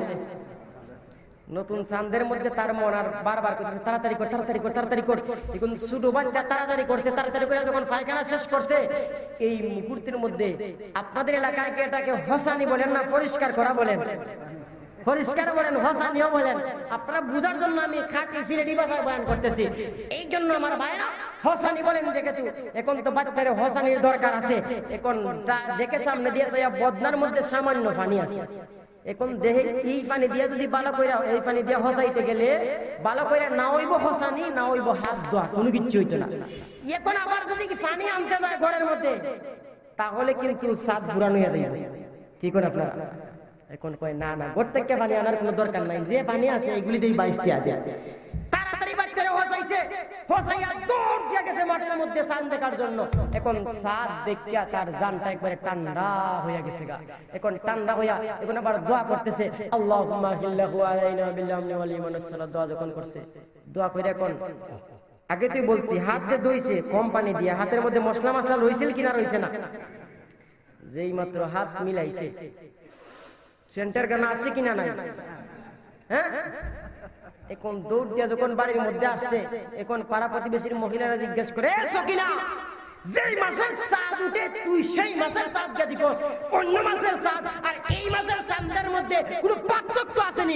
নতুন চাঁদের মধ্যে তার মন, আর বারবার করতেছে তাড়াতাড়ি কর, তাড়াতাড়ি কর, তাড়াতাড়ি কর। এখন ছোট বাচ্চা তাড়াতাড়ি করছে, তাড়াতাড়ি করে যখন পায়খানা শেষ করছে, এই মুহূর্তের মধ্যে আপনাদের এলাকায় কি এটাকে হসানি বলেন না পরিষ্কার করা বলেন? পরিষ্কার বলেন, হসানিও বলেন। আপনারা বুঝার জন্য আমি খাঁটি সিলেটি ভাষায় বয়ান করতেছি, এই জন্য আমার ভাইরা হসানি বলেন দেখেছি। এখন তো বাচ্চার হসানির দরকার আছে। এখন দেখে সামনে দিয়ে যায় বদনার মধ্যে সামান্য পানি আছে, এখন দেহে এই পানি দিয়ে যদি ভালো করে, এই পানি দিয়ে হসাইতে গেলে ভালো করে না হইব হসানি, না হইব হাত ধোয়া, কোনো কিচ্ছু হইতো না। এখন আবার যদি পানি আনতে যায় ঘরের মধ্যে, তাহলে কিন্তু সাত পুরানো হয়ে যাবে। কি করে আপনারা? এখন কয় না না, ঘর থেকে পানি আনার কোনো দরকার নাই, যে পানি আছে এগুলি দিয়ে বাইশ দিয়া দেয়। তাড়াতাড়ি বাচ্চারা হসাইছে, হসাইয়া দৌড় দিয়ে গেছে মাঠের মধ্যে চাঁদ দেখার জন্য। এখন চাঁদ দেখিয়া তার জানটা একবারে ঠান্ডা হয়ে গেছে গা। এখন ঠান্ডা হইয়া এখন আবার দোয়া করতেছে, আল্লাহুম্মা হিল্লাহু আলাইনা বিল আমনি ওয়াল ঈমান ওয়াস সালাত। দোয়া যখন করছে, দোয়া কইরা এখন আগে তুই বলছি হাত যে ধুইছে কম পানি দিয়ে, হাতের মধ্যে মশলা মশলা রইছিল কিনা রইছে না, যেই মাত্র হাত মিলাইছে সেন্টার গানা আছে কিনা নাই, হ্যাঁ। এখন দৌড় দিয়া যখন বাড়ির মধ্যে আসছে, এখন পাড়া প্রতিবেশীর মহিলারা জিজ্ঞেস করে, সকিনা যেই মাসের চাঁদ উঠে তুই সেই মাসের চাঁদ কে দিকস, অন্য মাসের চাঁদ আর এই মাসের চাঁদের মধ্যে কোনো পার্থক্য আসেনি?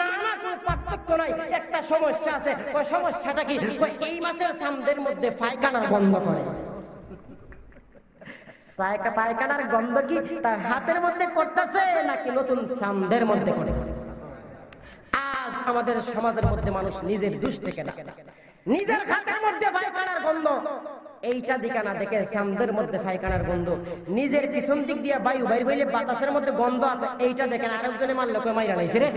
না না, কোনো পার্থক্য নাই, একটা সমস্যা আছে। ওই সমস্যাটা কি? এই মাসের চাঁদের মধ্যে পায়খানার গন্ধ করে। পায়খানার গন্ধ কি তার হাতের মধ্যে করতেছে নাকি নতুন চাঁদের মধ্যে করতেছে? আজ আমাদের সমাজের মধ্যে মানুষ নিজের দোষ থেকে না, নিজের হাতের মধ্যে পায়খানার গন্ধ এইটা দিকে না দেখে চাঁদের মধ্যে পায়খানার গন্ধ, নিজের পিছন দিক দিয়ে বায়ু বাইর হইলে বাতাসের মধ্যে গন্ধ আছে এইটা দেখেন, আরেকজনে মারলে কই মাইরা নাইছে রে,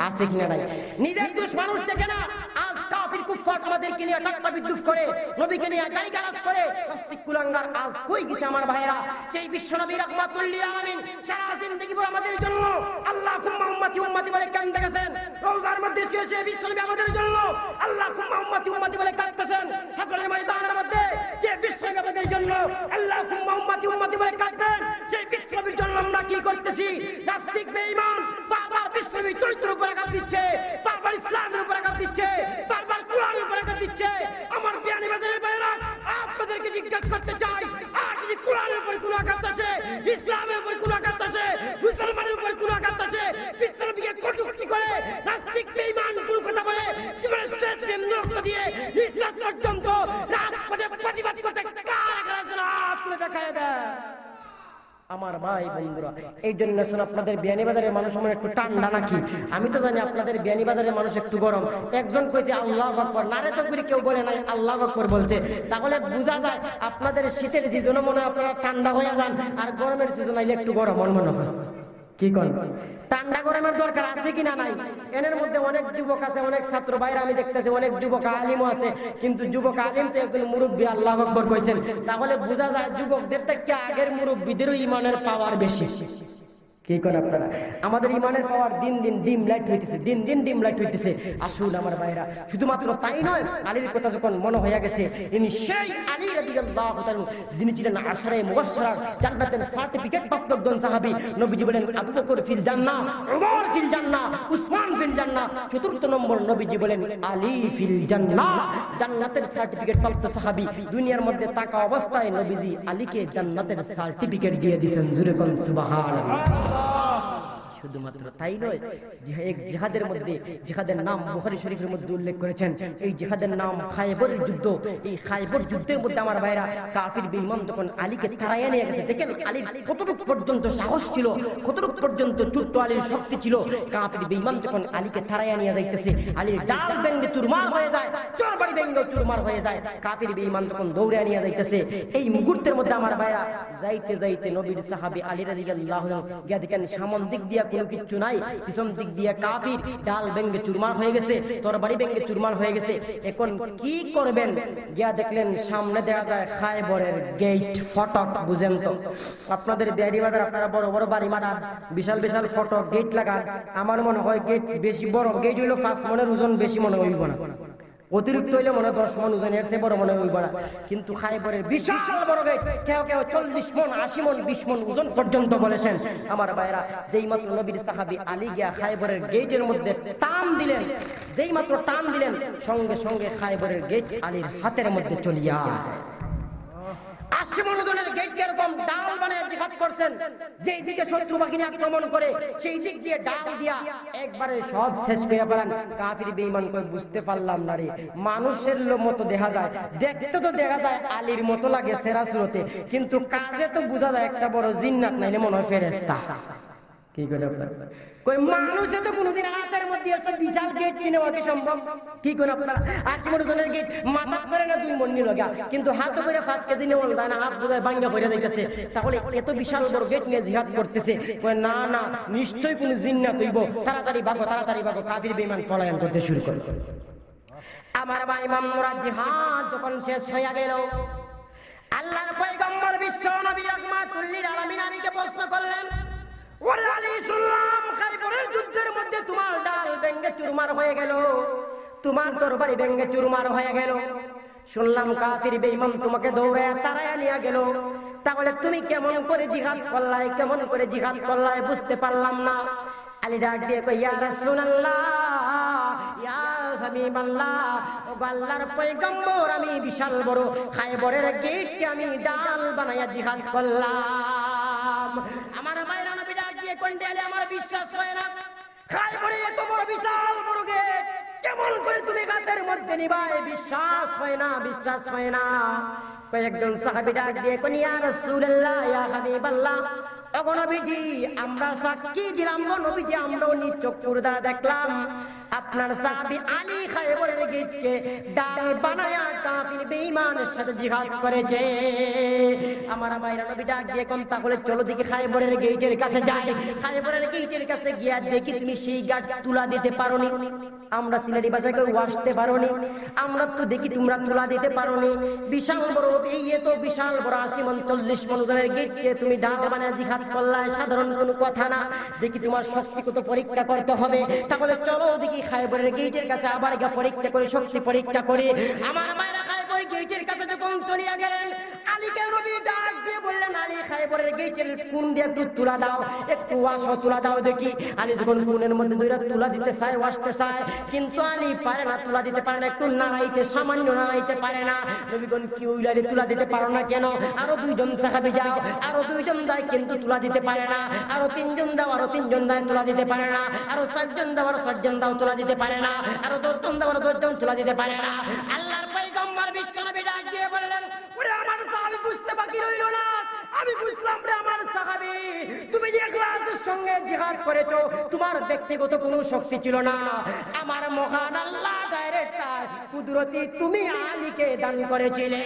আছে কিনা নাই? নিজের দোষ মানুষ দেখে না। আজ কাফির কুফফার আমাদেরকে নিয়ে ঠাট্টা বিদ্রুপ করে, নবীকে নিয়ে গালিগালাজ করে, নাস্তিক কুলাঙ্গার আজ কই গেছে আমার ভাইরা? যেই বিশ্বনবী রাহমাতুল লিল আলামিন সারা জিন্দেগি ভর আমাদের জন্য আল্লাহুম্মা উম্মতি উম্মতি বলে কান্দে গেছেন, রওজার মধ্যে শুয়ে শুয়ে বিশ্বনবী আমাদের জন্য আল্লাহুম্মা উম্মতি উম্মতি বলে কাঁদতেছেন, হাসরের ময়দানের মধ্যে যে বিশ্বনবী আমাদের জন্য আল্লাহুম্মা উম্মতি উম্মতি বলে কাঁদবেন, যে বিশ্বনবীর জন্য আমরা কি করতেছি? নাস্তিক বেঈমান বারবার বিশ্বনবীর চরিত্রের উপর আঘাত দিচ্ছে, বারবার ইসলামের উপর আঘাত দিচ্ছে, বারবার কোরআনের উপর আঘাত দিচ্ছে। আমার বিয়ানীবাজারের ভাইরা আপনাদেরকে জিজ্ঞাসা করতে চাই, আর যদি কোরআনের উপর কোনো আঘাত আসে, ইসলামের উপর কোনো আঘাত আসে, মুসলমানের উপর কোনো আঘাত আসে, বিশ্বনবীকে কটূক্তি করে নাস্তিক বেঈমান কোন কথা বলে জীবনের শেষ বিন্দু দিয়ে ইসলাম পর্যন্ত রাজপথে প্রতিবাদ করতে কারা হাত তুলে দেখায় দেয়। আমার ভাই বন্ধুরা, এই জন্য আপনাদের বিয়ানীবাজারের মানুষ মনে একটু ঠান্ডা নাকি? আমি তো জানি আপনাদের বিয়ানীবাজারের মানুষ একটু গরম। একজন কইছে আল্লাহু আকবার, নারে তাকবীর কেউ বলে নাই, আল্লাহু আকবার বলছে। তাহলে বোঝা যায় আপনাদের শীতের সিজনে মনে হয় আপনারা ঠান্ডা হয়ে যান, আর গরমের সিজন আইলে একটু গরম মনে হয়। কি কোন ঠান্ডা গরমের দরকার আছে কিনা নাই? এর মধ্যে অনেক যুবক আছে, অনেক ছাত্র ভাইরা আমি দেখতেছি, অনেক যুবক আলিমও আছে, কিন্তু যুবক আলিম তো একজন মুরব্বী আল্লাহু আকবার কইছেন। তাহলে বোঝা যায় যুবকদের থেকে আগের মুরব্বীদেরও ইমানের পাওয়ার বেশি। কি করেন আপনারা? আমাদের ইমানের পাওয়ার দিন দিন ডিম লাইট হইতেছে, দিন দিন ডিম লাইট হইতেছে। আসুন আমার ভাইরা, শুধুমাত্র তাই নয়, আলীর কথা যখন মনে হয়ে গেছে ইনি সেই আলী রাদিয়াল্লাহু তাআলা যিনি ছিলেন আশারে মুবাশশারার জান্নাতের সার্টিফিকেট প্রাপ্ত একজন সাহাবী। নবীজি বলেন আবু বকর ফিল জান্নাহ, উমর ফিল জান্নাহ, উসমান ফিল জান্নাহ। চতুর্থ নম্বর নবীজি বলেন আলী ফিল জান্নাহ, জান্নাতের সার্টিফিকেট প্রাপ্ত সাহাবী। দুনিয়ার মধ্যে থাকা অবস্থায় নবীজি আলীকে জান্নাতের সার্টিফিকেট দিয়ে দিয়েছেন। জোরে কোন সুবহানাল্লাহ। শুধুমাত্র তাই নয়, এক জিহাদের মধ্যে, জিহাদের নাম বুখারী শরীফের মধ্যে উল্লেখ করেছেন। এই জিহাদের নাম খায়বরের যুদ্ধ। এই খায়বর যুদ্ধের মধ্যে আমার ভাইরা কাফির বেঈমান তখন আলীকে তাড়াইয়া নিয়ে গেছে। দেখেন আলীর কতটুকু পর্যন্ত সাহস ছিল, কতটুকু পর্যন্ত ছোট্ট আলীর শক্তি ছিল। কাফির বেঈমান তখন আলীকে তাড়াইয়া নিয়ে যাইতেছে। আলীর ডাল ভেঙে চুরমার হয়ে যায়, তরবারি ভেঙে চুরমার হয়ে যায়। কাফির বেঈমান তখন দৌড়ে নিয়ে যাইতেছে। এই মুহূর্তের মধ্যে আমার ভাইরা যাইতে যাইতে নবীর সাহাবী আলী রাদিয়াল্লাহু আনহু গিয়া দেখেন সামন দিক দিয়া কোনো কিছু নাই, পিছন দিক দিয়া কাফির ডাল ভেঙে চুরমার হয়ে গেছে, তরবারি ভেঙে চুরমার হয়ে গেছে। এখন কি করবেন? গিয়া দেখলেন সামনে দেখা যায় খায়বরের গেট, ফটক। বুঝেন তো আপনাদের বিহারি বাজার আপনারা বড় বড় বাড়ি মারান, বিশাল বিশাল ফটক গেট লাগান। আমার মনে হয় গেট বেশি বড় গেট হইলো 5 মনের ওজন, বেশি মনে হইব না। অতিরিক্ত হইলে মনে 10 মন ওজনের চেয়ে বড় মনে হইব না। কিন্তু খায়বরের বিশাল বড় গেট, কেউ কেউ 40 মন, 80 মন, 20 মন ওজন পর্যন্ত বলেছেন। আমার ভাইরা যেই মাত্র নবীর সাহাবী আলী গিয়া খায়বরের গেটের মধ্যে টান দিলেন, যেই মাত্র টান দিলেন সঙ্গে সঙ্গে খায়বরের গেট আলীর হাতের মধ্যে চলিয়া 80 মন ওজনের গেট এরকম ডাল বানিয়ে জিহাদ করছেন। যেই দিকে শত্রু বাহিনী আক্রমণ করে সেই দিক দিয়ে ডাল দিয়া একবারে সব শেষ করে ফেলেন। কাফির বেঈমান কই বুঝতে পারলাম না রে, মানুষের মতো দেখা যায়, দেখতে তো দেখা যায় আলীর মতো লাগে সেরা সুরতে, কিন্তু কাজে তো বোঝা যায় একটা বড় জিন্নাত, নাইলে মনে হয় ফেরেশতা। কি করে আপনারা কই মানুষে তো কোনোদিন হাতের মধ্যে এত বিশাল গেট কিনে ওকে সম্ভব? কি করে আপনারা 80 মন ওজনের গেট মাথা করে না 2 মন নিল গা, কিন্তু হাতে করে 5 কেজি নিয়ে ওলদায় না, হাত বোঝায় ভাঙ্গা পড়ে যাইতেছে। তাহলে এত বিশাল বড় গেট নিয়ে জিহাদ করতেছে। কই না না, নিশ্চয়ই কোনো জিন্নাত হইব। তাড়াতাড়ি ভাগো, তাড়াতাড়ি ভাগো। কাফির বেঈমান পলায়ন করতে শুরু করল। আমার ভাই মামুরা জিহাদ যখন শেষ হয়ে গেল, আল্লাহর পয়গম্বর বিশ্ব নবী রাহমাতুল লিল আলামিন আলীকে প্রশ্ন করলেন, ওরে আলী শুনলাম খায়বরের যুদ্ধের মধ্যে তোমার ডাল ভেঙে চুরমার হয়ে গেল, তোমার তরবারি ভেঙে চুরমার হয়ে গেল, শুনলাম কাফির বেঈমান তোমাকে দৌড়ায়া তাড়ায়া নিয়ে গেল, তাহলে তুমি কেমন করে জিহাদ করলাই, কেমন করে জিহাদ করলাই বুঝতে পারলাম না। আলী ডাক দিয়ে কই ইয়া রাসূলুল্লাহ, ইয়া হাবিবাল্লাহ, ও আল্লাহর পয়গম্বর আমি বিশাল বড় খায়বরের গেটকে আমি ডাল বানায়া জিহাদ করলাম। আমার ভাইরা নবী ডাক দিয়ে কোনটা আলী আমার বিশ্বাস হয় না, খায়বরের এত বড় বিশাল বড় গেট কেমন করে তুমি হাতের মধ্যে নিবাই? বিশ্বাস হয় না, বিশ্বাস হয় না। কয়েকজন সাহাবী ডাক দিয়ে কোন ইয়া রাসূলুল্লাহ, ইয়া হাবিবাল্লাহ, ওগো নবীজি আমরা সাক্ষী দিলাম গো নবীজি, আমরাও নিজ চক্ষুর দ্বারা দেখলাম আপনার সাহাবী আলী খায়বরের গেটকে ডাল বানায়া কাফির বেঈমানের সাথে জিহাদ করেছে। আমার ভাইরা নবী ডাক দিয়ে কোন তাহলে চলো দেখি খায়বরের গেটের কাছে যাই। খায়বরের গেটের কাছে গিয়া দেখি তুমি সেই গাছ তুলা দিতে পারোনি, আমরা সিলেটি ভাষায় কেউ ওয়াসতে পারোনি, আমরা তো দেখি তোমরা তুলা দিতে পারোনি। বিশাল বড় এই এত বিশাল বড় 80 মন 40 মন ওজনের গেটকে তুমি ডাল বানায়া জিহাদ করলাই, সাধারণ কোনো কথা না। দেখি তোমার শক্তি কত পরীক্ষা করতে হবে। তাহলে চলো দেখি খায়বরের গেটের কাছে আবার গিয়ে পরীক্ষা করে, শক্তি পরীক্ষা করে। আমার মায়েরা খায়বরের গেটের কাছে যখন চলিয়া গেলেন, আলীকে নবী ডাক দিয়ে বললেন, আলী খায়বরের গেটের কোণ দিয়ে একটু তুলা দাও, একটু ওয়াশ তুলা দাও দেখি। আলী যখন কোণের মধ্যে দুইটা তুলা দিতে চায়, ওয়াশতে চায়, কিন্তু আলী পারে না, তুলা দিতে পারে না, একটু নাড়াইতে, সামান্য নাড়াইতে পারে না। নবীগণ কি ওইলারে তুলা দিতে পারো না কেন? আরো 2 জন সাহাবী যাও, আরো 2 জন যায় কিন্তু তুলা দিতে পারে না, আরো 3 জন দাও, আরো 3 জন যায় তুলা দিতে পারে না, আরো 4 জন দাও, আরো 4 জন দাও তুলা দিতে পারে না, আরো 10 জন দাও, আরো 10 জন তুলা দিতে পারে না। আল্লাহর পয়গম্বর বিশ্বনবী ডাক দিয়ে বললেন, ওরে আমার সাহাবী বুঝতে বাকি রইল না, আমি বুঝলাম রে আমার সাহাবী, তুমি যে ইখলাসের সঙ্গে জিহাদ করেছো, তোমার ব্যক্তিগত কোনো শক্তি ছিল না, আমার মহান আল্লাহ ডাইরেক্ট কুদরতি তুমি আলীকে দান করেছিলে।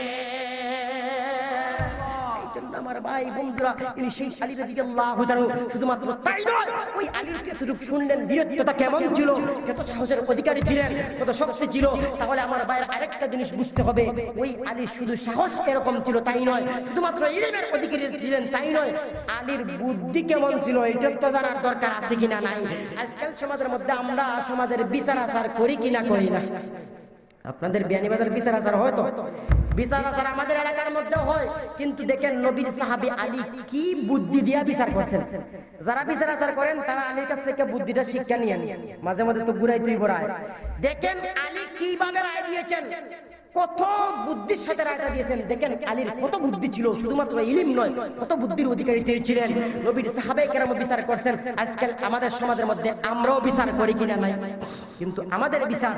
আমার ভাই বন্ধুরা, ইনি সেই আলী রাদিয়াল্লাহু তাআলা। শুধুমাত্র তাই নয়, ওই আলীর যতটুকু শুনলেন বীরত্বতা কেমন ছিল, কত সাহসের অধিকারী ছিলেন, কত শক্তি ছিল। তাহলে আমার ভাইয়ের আরেকটা জিনিস বুঝতে হবে, ওই আলী শুধু সাহস এরকম ছিল তাই নয়, শুধুমাত্র ইলমের অধিকারী ছিলেন তাই নয়, আলীর বুদ্ধি কেমন ছিল এটা তো জানার দরকার আছে কিনা নাই। আজকাল সমাজের মধ্যে আমরা সমাজের বিচার আচার করি কিনা করি না। আপনাদের বিয়ানীবাজার বিচার আচার হয় তো? বিচার আচার আমাদের এলাকার মধ্যে হয়, কিন্তু দেখেন নবীর সাহাবী আলী কি বুদ্ধি দিয়া বিচার করছেন। যারা বিচার আচার করেন তারা আলীর কাছ থেকে বুদ্ধিটা শিক্ষা নিয়ে মাঝে মাঝে তো ঘুরাই তুই ঘোরায়। দেখেন আলী কিভাবে রায় দিয়েছেন, কত বুদ্ধির সাথে রায়টা দিয়েছেন। দেখেন আলীর কত বুদ্ধি ছিল, শুধুমাত্র ইলম নয়, কত বুদ্ধির অধিকারী তিনি ছিলেন। নবীর সাহাবায়ে কেরাম বিচার করছেন। আজকাল আমাদের সমাজের মধ্যে আমরাও বিচার করি কিনা নাই, কিন্তু আমাদের বিচার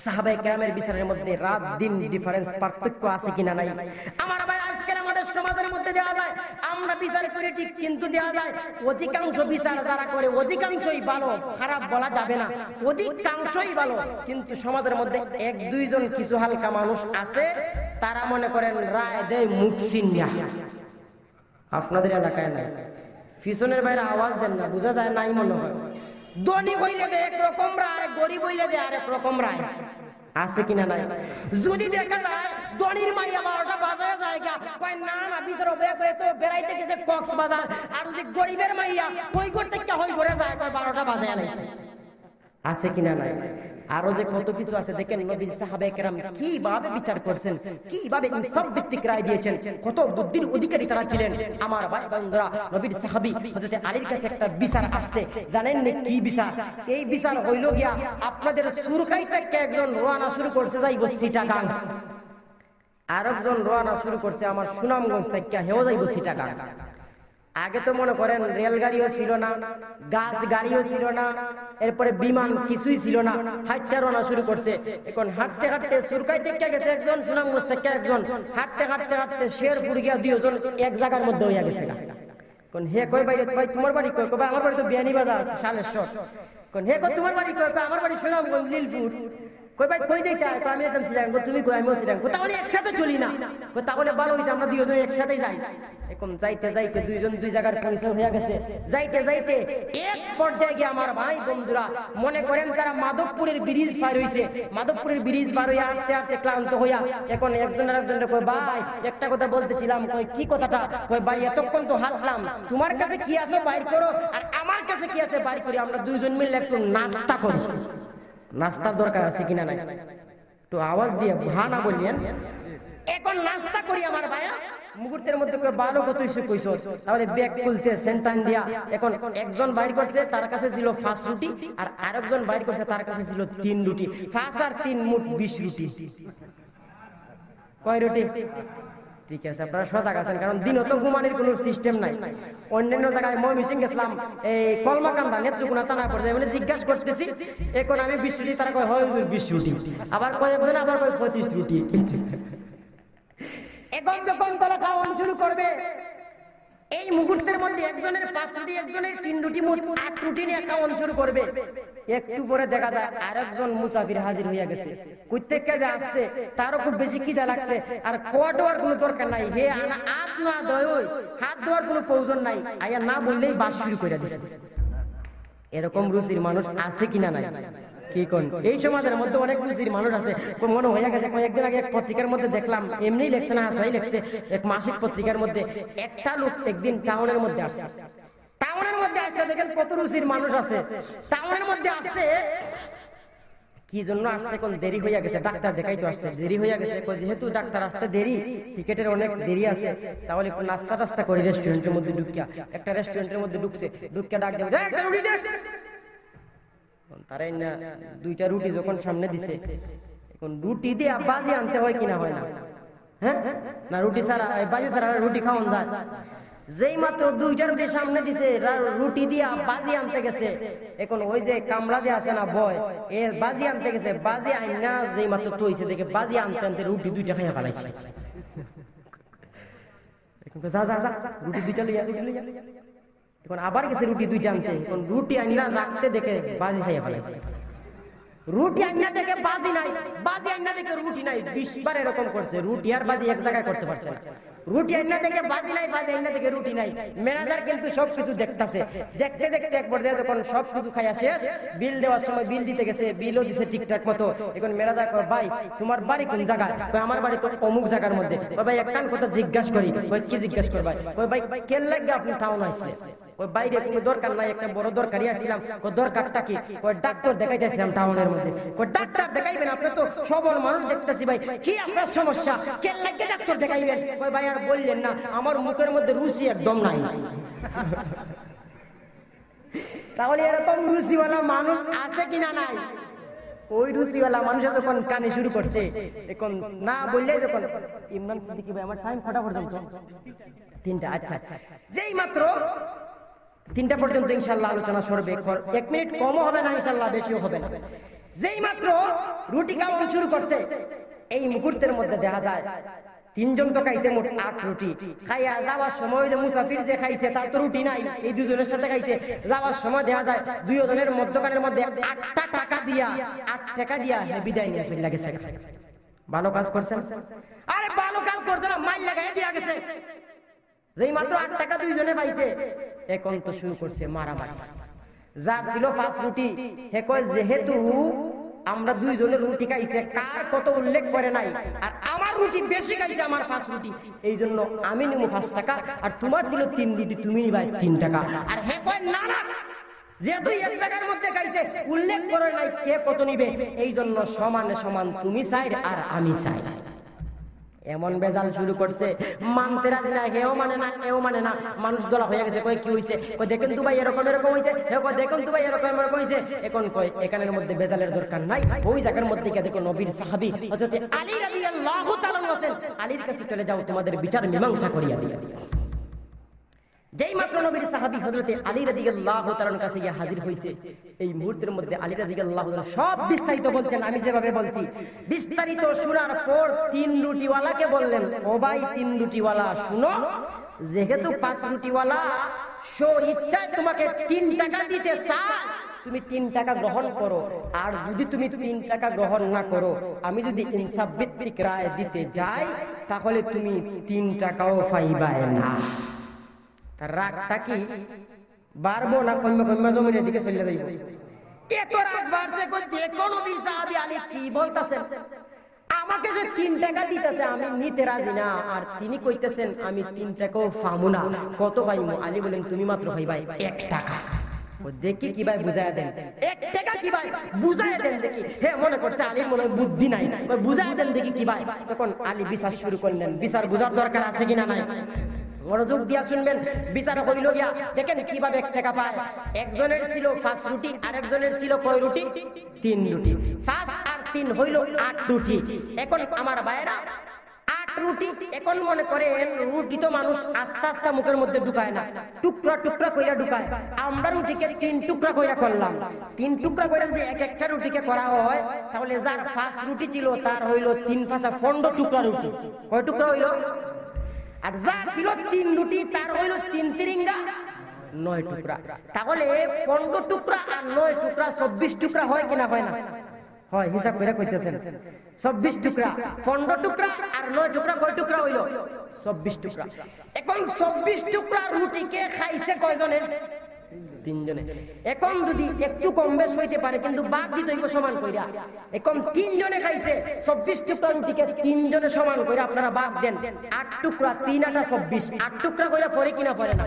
সাহাবায়ে কেরামের বিচারের মধ্যে রাত দিন ডিফারেন্স, পার্থক্য আছে কিনা নাই। আমার ভাই আজকাল আমাদের সমাজের মধ্যে দেওয়া যায় আমরা বিচার করি ঠিক, কিন্তু দেওয়া যায় অধিকাংশ বিচার যারা করে অধিকাংশই ভালো, খারাপ বলা যাবে না, অধিকাংশই ভালো। কিন্তু সমাজের মধ্যে এক দুইজন কিছু হালকা মানুষ আছে, তারা মনে করেন রায় দেয় মুখ চিন্না। আপনাদের এলাকায় নাই? পিছনের বাইরে আওয়াজ দেন না, বোঝা যায় নাই মনে হয়। ধনী হইলে দে একরকম রায়, গরিব হইলে দে আরেক রকম রায়, আছে কিনা নাই? যদি দেখা যায় ধনীর মাইয়া 12টা বাজায় জায়গা কয় না না বিচার হবে, কয় তো বেড়াইতে গেছে কক্সবাজার। আর যদি গরিবের মাইয়া কই করতে কে হই করে যায় কয় 12টা বাজায় আলাইছে, আছে কিনা নাই? আরো যে কত কিছু আছে। দেখেন নবীর সাহাবায়ে কেরাম কিভাবে বিচার করছেন, কিভাবে ইনসাফ ভিত্তিক রায় দিয়েছেন, কত বুদ্ধির অধিকারী তারা ছিলেন। আমার ভাই বন্ধুরা, নবীর সাহাবী হযরত আলীর কাছে একটা বিচার আসছে, জানেন না কি বিচার? এই বিচার হইল গিয়া আপনাদের সুরখাই থেকে একজন রওনা শুরু করছে যাইব চিটাগাং, আরেকজন রওনা শুরু করছে আমার সুনামগঞ্জ থেকে, হেও যাইব চিটাগাং। আগে তো মনে করেন রেলগাড়িও ছিল না, গাছ গাড়িও ছিল না, এরপরে বিমান কিছুই ছিল না, হাঁটতে রওনা শুরু করছে। এখন হাঁটতে হাঁটতে সুরকাই থেকে গেছে একজন, সুনামগঞ্জ থেকে একজন, হাঁটতে হাঁটতে হাঁটতে শেরপুর গিয়া দুইজন এক জায়গার মধ্যে হইয়া গেছে। কোন হে কই ভাই ভাই তোমার বাড়ি কই? কই আমার বাড়ি তো বিয়ানীবাজার সালেশ্বর। কোন হে কই তোমার বাড়ি কই? আমার বাড়ি সুনামগঞ্জ লিলপুর। কই ভাই কই যাইতা? আমি একদম শ্রীরাঙ্গ, তুমি কই? আমিও শ্রীরাঙ্গ। তাহলে একসাথে চলি না? তাহলে ভালো হইছে আমরা দুইজন একসাথে যাই। এখন যাইতে যাইতে দুইজন দুই জায়গার পরিচয় হয়ে গেছে। যাইতে যাইতে এক পর্যায়ে গিয়ে আমার ভাই বন্ধুরা মনে করেন তারা মাধবপুরের ব্রিজ পার হইছে। মাধবপুরের ব্রিজ পার হইয়া হাঁটতে হাঁটতে ক্লান্ত হইয়া এখন একজন আরেকজনের কই ভাই একটা কথা বলতেছিলাম। কই কি কথাটা? কই ভাই এতক্ষণ তো হাঁটলাম, তোমার কাছে কি আছে বাইর করো, আর আমার কাছে কি আছে বাইর করি, আমরা দুইজন মিলে একটু নাস্তা করি। নাস্তার দরকার আছে কিনা নাই একটু আওয়াজ দিয়ে ভানা বললেন। এখন নাস্তা করি আমার ভাইয়া, মুহূর্তের মধ্যে ভালো কত ইস্যু কইছো। তাহলে ব্যাগ খুলতে সেন্টান দিয়া এখন একজন বাইর করছে, তার কাছে ছিল 5 রুটি, আর আরেকজন বাইর করছে তার কাছে ছিল 3 রুটি। 5 আর 3 মোট 20 রুটি। কয় রুটি? ঠিক আছে, আপনারা সজাগ আছেন, কারণ দিনও তো ঘুমানোর কোনো সিস্টেম নাই। অন্যান্য জায়গায় ময়মনসিং গেছিলাম, এই কলমাকান্দা নেত্রকোনা থানা পর্যায়ে মানে জিজ্ঞাসা করতেছি, এখন আমি 20 রুটি, তারা কয় হয় 20 রুটি, আবার কয় একজন আবার কয় 25 রুটি। এখন যখন তারা খাওয়ান শুরু করবে, এই মুহূর্তের মধ্যে একজনের 5 রুটি, একজনের 3 রুটি, মোট 8 রুটি নিয়ে খাওয়ান শুরু করবে। একটু পরে দেখা যায় আরেকজন মুসাফির হাজির হইয়া গেছে। কই থেকে যে আসছে তারও খুব বেশি খিদা লাগছে, আর খাওয়া দেওয়ার কোনো দরকার নাই। হে আনা হাত না ধোয়, হাত ধোয়ার কোনো প্রয়োজন নাই, আয়া না বললেই বাস শুরু করে দিছে। এরকম রুচির মানুষ আছে কিনা নাই? কি কোন এই সমাজের মধ্যে অনেক রুচির মানুষ আছে। মনে হয়ে গেছে কয়েকদিন আগে এক পত্রিকার মধ্যে দেখলাম, এমনি লেখছে না হাসাই লেখছে, এক মাসিক পত্রিকার মধ্যে একটা লোক একদিন টাউনের মধ্যে আসছে। টাউনের মধ্যে আসছে, দেখেন কত রুচির মানুষ আছে। টাউনের মধ্যে আসছে, কি জন্য আসছে? কোন দেরি হইয়া গেছে, ডাক্তার দেখাইতে আসছে, দেরি হইয়া গেছে। যেহেতু ডাক্তার আসতে দেরি, টিকেটের অনেক দেরি আছে, তাহলে নাস্তা টাস্তা করে রেস্টুরেন্টের মধ্যে ঢুকিয়া, একটা রেস্টুরেন্টের মধ্যে ঢুকছে, ঢুকিয়া ডাক দেবে তারাই না 2টা রুটি যখন সামনে দিছে, এখন রুটি দিয়ে বাজি আনতে হয় কিনা হয় না? হ্যাঁ না, রুটি ছাড়া বাজি ছাড়া রুটি খাওয়ান যায়? যেই মাত্র 2টা রুটি সামনে দিছে, রুটি দিয়া বাজি আনতে গেছে। এখন ওই যে কামলা যে আছে না বয়, এ বাজি আনতে গেছে, বাজি আইনা যেই মাত্র তৈছে দেখে বাজি আনতে আনতে রুটি 2টা খাইয়া ফেলাইছে। যা যা যা রুটি 2টা লইয়া, এখন আবার গেছে রুটি 2টা আনতে, এখন রুটি আইনা রাখতে দেখে বাজি খাইয়া ফেলাইছে। রুটি আইনা দেখে বাজি নাই, বাজি আইনা দেখে রুটি নাই, 20 বার এরকম করছে, রুটি আর বাজি এক জায়গায় করতে পারছে না। রুটি আইনা দেখে বাজি নাই, বাজি আইনা দেখে রুটি নাই। ম্যানেজার কিন্তু সবকিছু দেখতাছে, দেখতে দেখতে এক পর্যায়ে যখন সবকিছু খাইয়া শেষ, বিল দেওয়ার সময় বিল দিতে গেছে, বিলও দিছে ঠিকঠাক মতো। এখন ম্যানেজার কয়, ভাই তোমার বাড়ি কোন জায়গায়? কয় আমার বাড়ি তো অমুক জায়গার মধ্যে। কয় ভাই একখান কথা জিজ্ঞাসা করি। কয় কি জিজ্ঞাসা করবাই? কয় ভাই কেন লাগে আপনি টাউন আসলে? কয় বাইরে কোনো দরকার নাই, একটা বড় দরকারই আসছিলাম। কয় দরকারটা কি? কয় ডাক্তার দেখাইতেছিলাম টাউনের মধ্যে। কয় ডাক্তার দেখাইবেন? আপনি তো সবল মানুষ দেখতেছি ভাই, কি আপনার সমস্যা? কেন লাগে ডাক্তার দেখাইবেন? কয় ভাই আর বললেন না, আমার মুখের মধ্যে রুচি একদম নাই। তাহলে এরকম রুচিওয়ালা মানুষ আছে কিনা নাই? ওই রুচিওয়ালা মানুষ যখন কানে শুরু করছে, এখন না বললে যখন ইমরান সিদ্দিকী ভাই আমার টাইম কটা পর্যন্ত? 3টা। আচ্ছা আচ্ছা, যেই মাত্র 3টা পর্যন্ত ইনশাআল্লাহ আলোচনা সরবে। 1 মিনিট কমও হবে না ইনশাআল্লাহ, বেশিও হবে না। যেই মাত্র রুটি খাওয়া শুরু করছে, এই মুহূর্তের মধ্যে দেখা যায় 3 জন তো খাইছে মোট 8 রুটি। খাইয়া যাওয়ার সময় যে মুসাফির যে খাইছে তার তো রুটি নাই, এই 2 জনের সাথে খাইছে। যাওয়ার সময় দেখা যায় 2 জনের মধ্যখানের মধ্যে 8 টাকা দিয়া বিদায় নিয়ে চলে গেছে। ভালো কাজ করছেন? আরে ভালো কাজ করছে না, মাইল লাগাই দিয়া গেছে। যেই মাত্র 8 টাকা 2 জনে পাইছে, এখন তো শুরু করছে মারামারি। যার ছিল 5 রুটি, হে কয় যেহেতু আমরা 2 জনের রুটি খাইছে, কার কত উল্লেখ করে নাই, আর আমার রুটি বেশি খাইছে, আমার 5 রুটি, এই জন্য আমি নিব 5 টাকা, আর তোমার ছিল 3 রুটি, তুমি নিবা 3 টাকা। আর হে কয় না না, যেহেতু এক জায়গার মধ্যে খাইছে, উল্লেখ করে নাই কে কত নিবে, এই জন্য সমানে সমান তুমি চাই আর আমি চাই। এমন বেজাল শুরু করছে, মানতে রাজি না, হেও মানে না, এও মানে না। মানুষ দলা হয়ে গেছে। কয় কি হইছে? কয় দেখেন তো ভাই এরকম এরকম হইছে। কয় দেখেন তো ভাই এরকম এরকম হইছে। এখন কয় এখানের মধ্যে বেজালের দরকার নাই, ওই জায়গার মধ্যে গিয়ে দেখো নবীর সাহাবী হযরত আলী রাদিয়াল্লাহু তাআলা আছেন, আলীর কাছে চলে যাও, তোমাদের বিচার মীমাংসা করিয়া দিই। যেই মাত্র নবীর সাহাবী হযরতে আলী রাদিয়াল্লাহু তাআলার কাছে গিয়ে হাজির হইছে, এই মুহূর্তের মধ্যে আলী রাদিয়াল্লাহু তাআলা সব বিস্তারিত বলছেন। আমি যেভাবে বলছি বিস্তারিত শোনার পর 3 রুটিওয়ালাকে বললেন, ও ভাই 3 রুটিওয়ালা শুনো, যেহেতু 5 রুটিওয়ালা ইচ্ছায় তোমাকে 3 টাকা দিতে চায়, তুমি 3 টাকা গ্রহণ করো। আর যদি তুমি 3 টাকা গ্রহণ না করো, আমি যদি ইনসাফ ভিত্তিক রায় দিতে যাই, তাহলে তুমি 3 টাকাও পাইবা না। রাগটা কি বাড়বো না কমে কমে জমিনের দিকে চলে যাইব? এত রাগ বাড়ছে, দেখো নবী সাহাবী আলী কি বলতেছেন, আমাকে যে 3 টাকা দিতেছে আমি নিতে রাজি না, আর তিনি কইতেছেন আমি 3 টাকাও পাবো না। কত পাইমু? আলী বলেন তুমি মাত্র পাইবাই 1 টাকা। দেখি কি ভাই বুঝায় দেন, 1 টাকা কি ভাই বুঝায় দেন দেখি। হ্যাঁ, মনে করছে আলীর মনে বুদ্ধি নাই, বুঝায় দেন দেখি কি ভাই। তখন আলী বিচার শুরু করলেন। বিচার বুঝার দরকার আছে কিনা নাই মনোযোগ দিয়া শুনবেন। বিচার হইল গিয়া, দেখেন কিভাবে 1 টাকা পায়। একজনের ছিল 5 রুটি, আরেকজনের ছিল কয় রুটি? 3 রুটি। 5 আর 3 হইল 8 রুটি। এখন আমার ভাইরা 8 রুটি, এখন মনে করেন রুটি তো মানুষ আস্তে আস্তে মুখের মধ্যে ঢুকায় না, টুকরা টুকরা কইরা ঢুকায়। আমরা রুটিকে 3 টুকরা কইরা করলাম। 3 টুকরা কইরা যদি এক একটা রুটিকে করা হয়, তাহলে যার 5 রুটি ছিল তার হইল 3 5 15 টুকরা রুটি। কয় টুকরা হইল? আর যার ছিল 3 রুটি তার হইল 3 তিরিঙ্গা 9 টুকরা। তাহলে 15 টুকরা আর 9 টুকরা 24 টুকরা হয় কিনা হয় না? হয়, হিসাব করে কইতেছেন 24 টুকরা। 15 টুকরা আর 9 টুকরা কয় টুকরা হইল? 24 টুকরা। এখন 24 টুকরা রুটিকে খাইছে কয়জনে? 3 জনে। এখন যদি একটু কম বেশ হইতে পারে, কিন্তু বাদ দিতে হইব সমান কইরা। এখন 3 জনে খাইছে 24 টুকরা রুটিকে 3 জনে সমান কইরা আপনারা বাদ দেন। 8 টুকরা 3 8 24, 8 টুকরা কইরা পড়ে কিনা পড়ে না?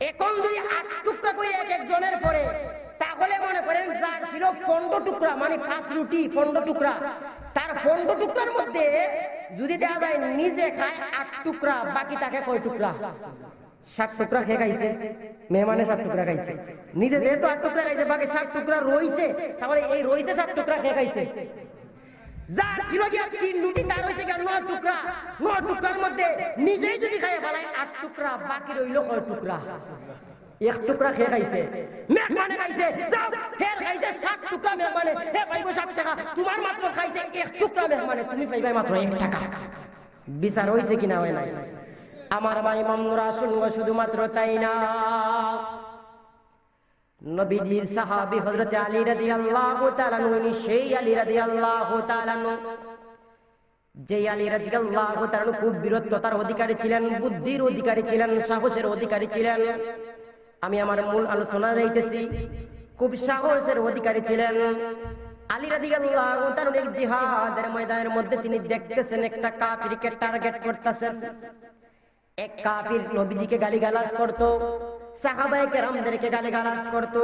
এখন যদি 8 টুকরা কইরা এক এক জনের পড়ে, তাহলে মনে করেন যার ছিল 15 টুকরা, মানে 5 রুটি 15 টুকরা, তার 15 টুকরার মধ্যে যদি দেখা যায় নিজে খায় 8 টুকরা, বাকি তাকে কয় টুকরা? 7 টুকরা খেয়ে খাইছে। মেহমানে 7 টুকরা খাইছে, নিজে যেহেতু 8 টুকরা খাইছে, বাকি 7 টুকরা রইছে, তাহলে এই রইছে 7 টুকরা খেয়ে খাইছে। যার ছিল গিয়া 3 রুটি তার হইছে গিয়া 9 টুকরা। 9 টুকরার মধ্যে নিজেই যদি খাইয়ে ফেলায় 8 টুকরা, বাকি রইল কয় টুকরা? 1 টুকরা খেয়ে খাইছে। মেহমানে খাইছে, যাও ফের খাইছে 7 টুকরা মেহমানে, হে পাইবো 7 টাকা। তোমার মাত্র খাইছে 1 টুকরা মেহমানে, তুমি পাইবাই মাত্র 1 টাকা। বিচার হইছে কিনা হয় নাই? আমার ভাই বন্ধুরা শুনবো, শুধুমাত্র তাই না, নবীজির সাহাবী হযরত আলী রাদিয়াল্লাহু তাআলা আনহু, সেই আলী রাদিয়াল্লাহু তাআলা আনহু যে আলী রাদিয়াল্লাহু তাআলা খুব বীরত্বতার অধিকারী ছিলেন, বুদ্ধির অধিকারী ছিলেন, সাহসের অধিকারী ছিলেন। আমি আমার মূল আলোচনা যাইতেছি। খুব সাহসের অধিকারী ছিলেন আলী রাদিয়াল্লাহু তাআলা। এক জিহাদের ময়দানের মধ্যে তিনি দেখতেছেন একটা কাফিরকে টার্গেট করতেছেন। এক কাফির নবীজিকে গালিগালাজ করত, সাহাবায়ে কেরামদেরকে গালিগালাজ করত,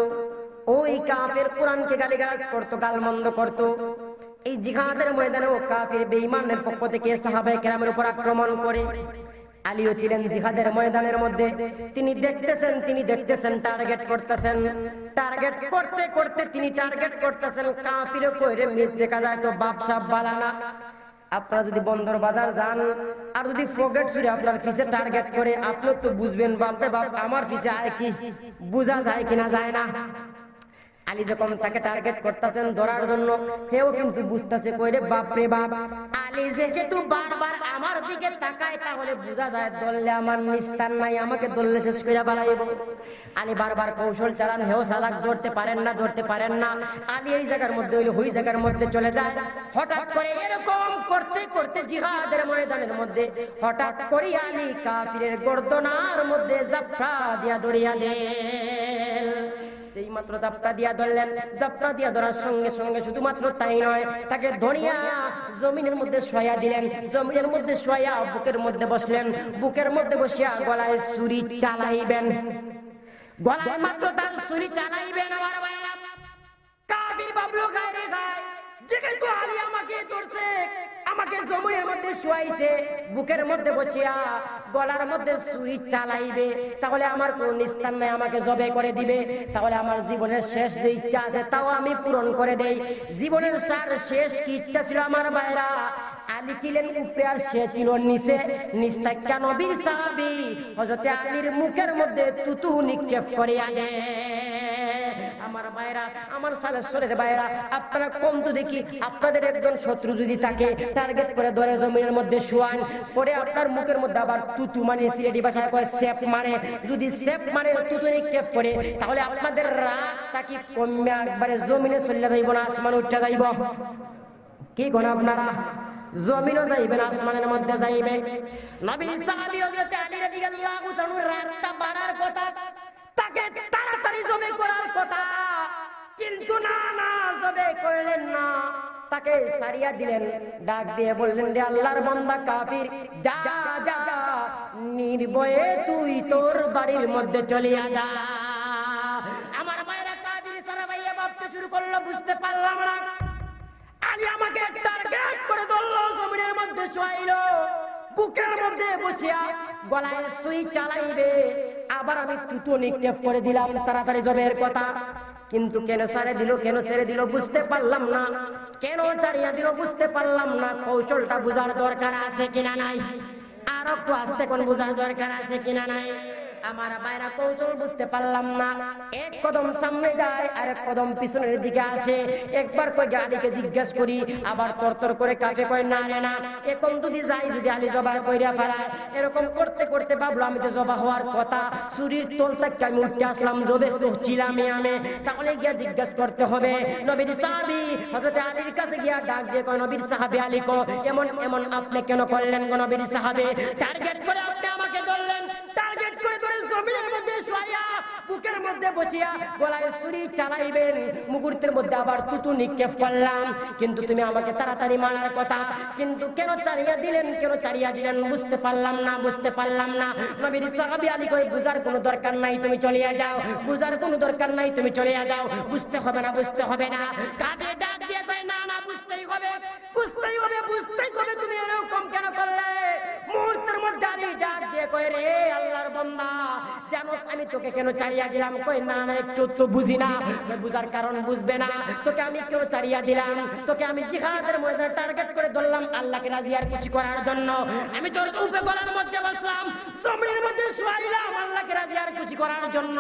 ওই কাফির কোরআনকে গালিগালাজ করত, গালমন্দ করত। এই জিহাদের ময়দানে ও কাফির বেঈমানের পক্ষ থেকে সাহাবায়ে কেরামের উপর আক্রমণ করে। আলীও ছিলেন জিহাদের ময়দানের মধ্যে। তিনি দেখতেছেন টার্গেট করতেছেন। টার্গেট করতে করতে তিনি টার্গেট করতেছেন কাফিরও কইরে মিস দেখা যায় তো বাপসাপ বালানা। আপনারা যদি বন্দর বাজার যান আর যদি ফগেট ছুড়ে আপনার ফিসে টার্গেট করে, আপনি তো বুঝবেন বাপরে বাপ আমার ফিসে আয় কি, বোঝা যায় কিনা যায় না। আলী যখন তাকে টার্গেট করতেছেন ধরার জন্য, হেও কিন্তু বুঝতেছে কইরে বাপরে বাপ আলী যেহেতু বারবার আমার দিকে তাকায় তাহলে বোঝা যায় দললে আমার নিস্তার নাই, আমাকে দললে শেষ করে বালাইব। আলী বারবার কৌশল চালান, হেও চালাক, ধরতে পারেন না। আলী এই জায়গার মধ্যে হইলে ওই জায়গার মধ্যে চলে যায়। হঠাৎ করে এরকম করতে করতে জিহাদের ময়দানের মধ্যে হঠাৎ করে আলী কাফিরের গর্দনার মধ্যে জাফরা দিয়া দড়িয়া দেন। এই মাত্র জাপটা দিয়া ধরলেন, জাপটা দিয়া ধরার সঙ্গে সঙ্গে শুধুমাত্র তাই নয়, তাকে ধরিয়া জমিনের মধ্যে শোয়া দিলেন। জমিনের মধ্যে শোয়া বুকের মধ্যে বসলেন। বুকের মধ্যে বসিয়া গলায় ছুরি চালাইবেন। গলায় মাত্র তার ছুরি চালাইবেন। আমার ভাইরা কাফির ভাবলো গায় রে গায়, যেহেতু আলী আমাকে ধরছে, আমাকে জমিনের মধ্যে শোয়াইছে, বুকের মধ্যে বসিয়া গলার মধ্যে ছুরি চালাইবে, তাহলে আমার কোন নিস্তার নাই, আমাকে জবে করে দিবে। তাহলে আমার জীবনের শেষ যে ইচ্ছা আছে তাও আমি পূরণ করে দেই। জীবনের তার শেষ কি ইচ্ছা ছিল আমার ভাইরা? আলী ছিলেন উপরে আর সে ছিল নিচে। নিস্তাক্কা নবীর সাহাবী হযরতে আলীর মুখের মধ্যে তুতু নিক্ষেপ করিয়া দেয়। আমার ভাইরা, আমার সালেশ্বরের ভাইরা, আপনারা কম তো দেখি আপনাদের একজন শত্রু যদি তাকে টার্গেট করে ধরে জমিনের মধ্যে শোয়ান, পরে আপনার মুখের মধ্যে আবার তুতু মানে সিলেটি ভাষায় কয় সেফ মানে, যদি সেফ মানে তুতু নিক্ষেপ করে, তাহলে আপনাদের রাগটা কি কমে একবারে জমিনে চলে যাইব না আসমান উঠে যাইব? কি কোন আপনারা জমিনও যাইবেন, আসমানের মধ্যে যাইবে। নবীর সাহাবী হযরত আলী রাদিয়াল্লাহু তাআলা রাগটা বাড়ার কথা, তাকে তাড়াতাড়ি জবে করার কথা, কিন্তু না জবে করলেন না, তাকে সারিয়া দিলেন। ডাক দিয়ে বললেন, রে আল্লাহর বান্দা কাফির, যা যা নির্ভয়ে তুই তোর বাড়ির মধ্যে চলিয়া যা। আমার মায়েরা কাফির সারা ভাইয়া ভাবতে শুরু করলো, বুঝতে পারলাম না আলী আমাকে টার্গেট করে ধরলো, জমিনের মধ্যে শোয়াইলো, বুকের মধ্যে বসিয়া গলায় সুই চালাইবে, আবার আমি তুতো নিক্ষেপ করে দিলাম তাড়াতাড়ি জবের কথা। কিন্তু কেন ছেড়ে দিল বুঝতে পারলাম না, কেন ছাড়িয়া দিল বুঝতে পারলাম না। কৌশলটা বুঝার দরকার আছে কিনা নাই, আর একটু আস্তে কোন বুঝার দরকার আছে কিনা নাই। আমার ভাইরা কৌশল বুঝতে পারলাম না। এক কদম সামনে যায় আর এক কদম পিছনের দিকে আসে। একবার কই আলীকে জিজ্ঞাসা করি, আবার তরতর করে কাফে কয় না রে না, এখন যদি যাই যদি আলী জবাহ কইরা ফেলায়। এরকম করতে করতে ভাবলো আমি তো জবাহ হওয়ার কথা, চুরির তোল থেকে আমি উঠে আসলাম, জবে তো ছিলামই আমি, তাহলে গিয়া জিজ্ঞাসা করতে হবে। নবীর সাহাবী হযরত আলীর কাছে গিয়া ডাক দিয়ে কয়, নবীর সাহাবী আলী কো এমন এমন আপনি কেন করলেন গো নবীর সাহাবী? টার্গেট করে আপনি আমাকে ধরলেন, টার্গেট করে ধরে জমিনের মধ্যে শোয়া বুকের মধ্যে বসিয়া গলায় ছুরি চালাইবেন, মুহূর্তের মধ্যে আবার তুতু নিক্ষেপ করলাম, কিন্তু তুমি আমাকে তাড়াতাড়ি মারার কথা, কিন্তু কেন ছাড়িয়া দিলেন বুঝতে পারলাম না। নবীর সাহাবী আলী কই, বুঝার কোনো দরকার নাই, তুমি চলিয়া যাও, বুঝার কোনো দরকার নাই, তুমি চলিয়া যাও, বুঝতে হবে না। কাঁধে ডাক দিয়ে কয়, না বুঝতেই হবে, তুমি এরকম কেন করলে? মুহূর্তের মধ্যে আলী ডাক দিয়ে কয়, রে আল্লাহর বান্দা, জানোস আমি তোকে কেন ছাড়িয়া দিলাম? কই না একটু তো বুঝি না। বুঝার কারণ বুঝবে না, তোকে আমি কেন ছাড়িয়া দিলাম? তোকে আমি জিহাদের ময়দানে টার্গেট করে ধরলাম আল্লাহকে রাজি আর খুশি করার জন্য। আমি তোর উপরে গলার মধ্যে বসলাম, জমিনের মধ্যে শুয়াইলাম আল্লাহকে রাজি আর খুশি করার জন্য।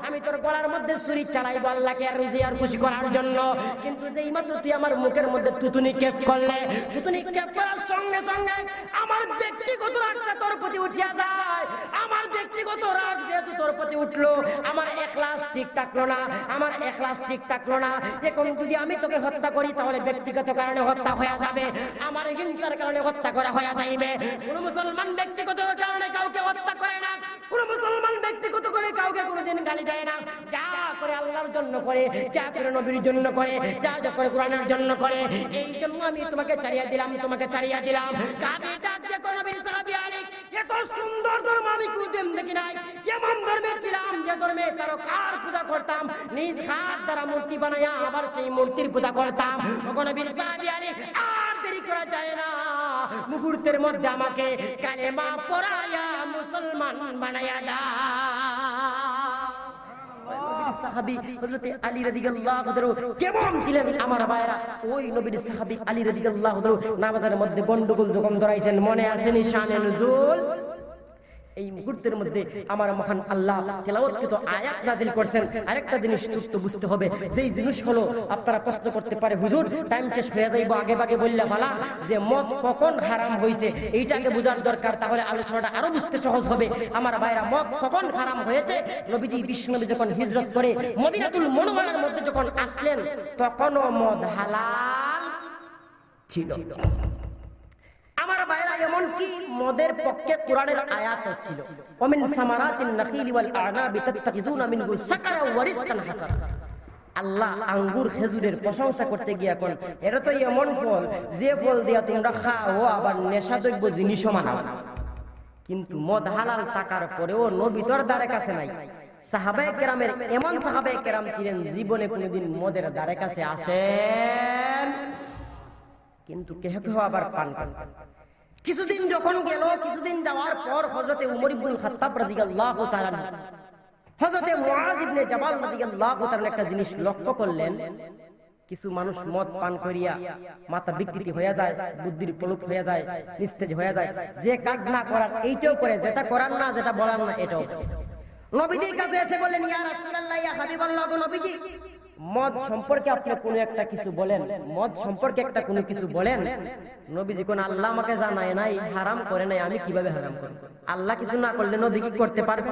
আমি তোর গলার মধ্যে ছুরি চালাইবো আল্লাহকে রাজি আর খুশি করার জন্য। কিন্তু যেই মাত্র তুই আমার মুখের মধ্যে তুতু নিক্ষেপ করলে, তুতু নিক্ষেপ করার সঙ্গে সঙ্গে আমার ব্যক্তিগত রাগটা তোর প্রতি উঠিয়া যায়, আমার ব্যক্তিগত রাগ যেহেতু তোর প্রতি উঠলো, আমার ইখলাস ঠিক থাকলো না, আমার ইখলাস ঠিক থাকলো না। এখন যদি আমি তোকে হত্যা করি তাহলে ব্যক্তিগত কারণে হত্যা হয়ে যাবে, আমার হিংসার কারণে হত্যা করা হয়ে যাইবে। কোন মুসলমান ব্যক্তিগত কারণে কাউকে হত্যা করে না, কোন মুসলমান ব্যক্তিগত করে কাউকে কোনোদিন গালি দেয় না। যা করে আল্লাহর জন্য করে, যা করে নবীর জন্য করে, যা যা করে কোরআনের জন্য করে। এই জন্য আমি তোমাকে ছাড়িয়ে দিলাম, তোমাকে ছাড়িয়ে দিলাম। কাদের ডাক দিয়ে কোন নবীর সাহাবী আলী, এত সুন্দর ধর্ম আমি কোনদিন দেখি নাই। এমন ধর্মে ছিলাম যে ধর্মে তারকার পূজা করতাম, নিজ হাত দ্বারা মূর্তি বানাইয়া আবার সেই মূর্তির পূজা করতাম। কোন নবীর সাহাবী আলী আর দেরি করা যায় না, মুহূর্তের মধ্যে আমাকে কালেমা পড়াইয়া মুসলমান বানাইয়া দাও। সাহাবী হযরত আলী রাদিয়াল্লাহু তাআলা কেমন ছিলেন আমার ভাইরা? ওই নবীর সাহাবী আলী রাদিয়াল্লাহু তাআলা নামাজের মধ্যে গন্ডগোল যখন ধরাইছেন, মনে আছে নিশানে নুজুল? এই মুহূর্তের মধ্যে আমার মহান আল্লাহ তেলাওয়াতকৃত আয়াত নাযিল করছেন। আরেকটা জিনিস তো বুঝতে হবে, যেই জিনিস হলো আপনারা প্রশ্ন করতে পারে, হুজুর টাইম শেষ হয়ে যাইব, আগে ভাগে বললে ভালো যে মদ কখন হারাম হয়েছে এইটাকে বোঝার দরকার, তাহলে আলোচনাটা আরো বুঝতে সহজ হবে। আমার ভাইরা, মদ কখন হারাম হয়েছে? নবীজি বিশ্বনবী যখন হিজরত করে মদিনাতুল মুনাওয়ারার মধ্যে যখন আসলেন, তখনও মদ হালাল ছিল। আমার ভাইরা, এমন কি মদের পক্ষে কোরআনের আয়াত ছিল, ওমিন সামারাতিন নাখিলি ওয়াল আনাবি তাত্তাখিযুনা মিনহু সাকারা ওয়া রিজকান হাসানা। আল্লাহ আঙ্গুর খেজুরের প্রশংসা করতে গিয়া কোন, এটা তো এমন ফল যে ফল দিয়া তোমরা খাও আবার নেশাদ্রব্য জিনিসও মানাও। কিন্তু মদ হালাল থাকার পরেও নবী তোর দ্বারে কাছে নাই। সাহাবায়ে কেরামের এমন সাহাবায়ে কেরাম ছিলেন জীবনে কোনোদিন মদের দ্বারে কাছে আসেন, কিন্তু কেহ কেহ আবার পান করেন। কিছুদিন যখন গেল, কিছুদিন যাওয়ার পর হযরতে উমর ইবনে খাত্তাব রাদিয়াল্লাহু তাআলা হযরতে মুআয ইবনে জাবাল রাদিয়াল্লাহু তাআলা একটা জিনিস লক্ষ্য করলেন, কিছু মানুষ মদ পান করিয়া মাথা বিকৃতি হয়ে যায়, বুদ্ধির প্রলোপ হয়ে যায়, নিস্তেজ হয়ে যায়, যে কাজ না করার এইটাও করে, যেটা করার না, যেটা বলার না এটাও। নবীজির কাছে এসে বললেন, ইয়া রাসূলুল্লাহ, ইয়া হাবিবাল্লাহ, নবীজি মদ সম্পর্কে আপনি কোনো একটা কিছু বলেন, মদ সম্পর্কে একটা কোনো কিছু বলেন। নবীজি কোন, আল্লাহ আমাকে জানায় নাই, হারাম করে নাই, আমি কিভাবে হারাম করব? আল্লাহ কিছু না করলে নবী কি করতে পারবে?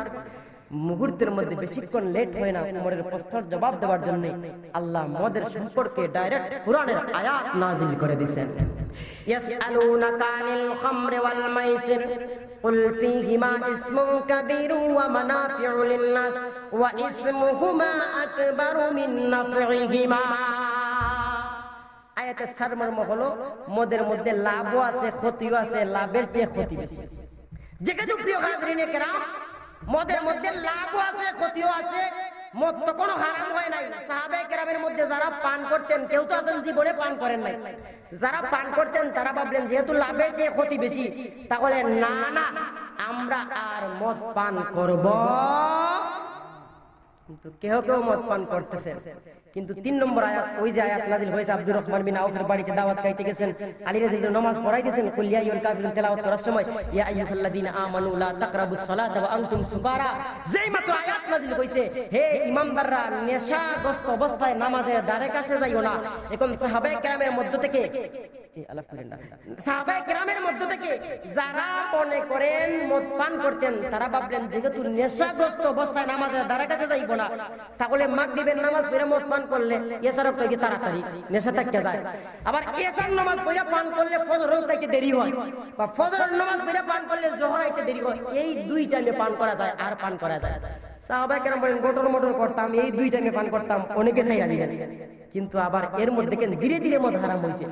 মুহূর্তের মধ্যে বেশিক্ষণ লেট হয় না, উমরের প্রশ্নের জবাব দেওয়ার জন্য আল্লাহ মদের সম্পর্কে ডাইরেক্ট কোরআনের আয়াত নাযিল করে দিয়েছেন। ইয়াসআলুনাকা আনিল খামরি ওয়াল মাইসির কুল ফীহিমা ইসমুন কাবীরুন ওয়া মানাফিউ লিন-নাস ওয়া ইসমুহুমা আকবারু মিন নাফইহিমা। আয়াতের সারমর্ম হলো, মদের মধ্যে লাভও আছে, ক্ষতিও আছে, লাভের চেয়ে ক্ষতি বেশি। যেখানে প্রিয় হাজরিনে কেরাম, মদের মধ্যে লাভও আছে, ক্ষতিও আছে। মদ তো কোনো হারাম হয় নাই। সাহাবায়ে কেরামের মধ্যে যারা পান করতেন, কেউ তো আছেন জীবনে পান করেন নাই, যারা পান করতেন তারা ভাবলেন যেহেতু লাভের চেয়ে ক্ষতি বেশি, তাহলে না না আমরা আর মদ পান করব। কিন্তু কেউ কেউ মদ পান করতেছে। কিন্তু 3 নম্বর আয়াত, ওই যে আয়াত নাযিল হয়েছে আব্দুর রহমান বিন আউফের বাড়িতে দাওয়াত খাইতে গেছেন, আলী রাদিয়াল্লাহু নামাজ পড়াইতেছেন, কুল ইয়া আইয়ুহাল কাফিরুন তেলাওয়াত করার সময় ইয়া আইয়ুহাল্লাযীনা আমানু লা তাকরাবুস সালাতা ওয়া আনতুম সুকারা, যেই মাত্র আয়াত নাযিল হইছে, হে ঈমানদাররা নেশাগ্রস্ত অবস্থায় নামাজের দ্বারে কাছে যাইও না। এখন সাহাবায়ে কেরামের মধ্য থেকে সাহাবায়ে কেরামের মধ্য থেকে যারা মনে করেন মদ পান করতেন, তারা ভাবলেন যেহেতু নেশাগ্রস্ত অবস্থায় নামাজের দ্বারে কাছে যাইব না, তাহলে মাগরিবের নামাজ পড়ে মদ পান করলে এশারও থেকে তাড়াতাড়ি নেশা থেকে যায়। আবার এশার নামাজ পড়ে পান করলে ফজরের থেকে দেরি হয়, বা ফজরের নামাজ পড়ে পান করলে যোহর হইতে দেরি হয়। এই 2 টাইমে পান করা যায় আর পান করা যায়। সাহাবায়ে কেরাম বলেন, গোটর মোটর করতাম, এই 2 টাইমে পান করতাম, অনেকে চাইরা দিলেন। কিন্তু আবার এর মধ্যে কেন ধীরে ধীরে মদ হারাম হয়েছে,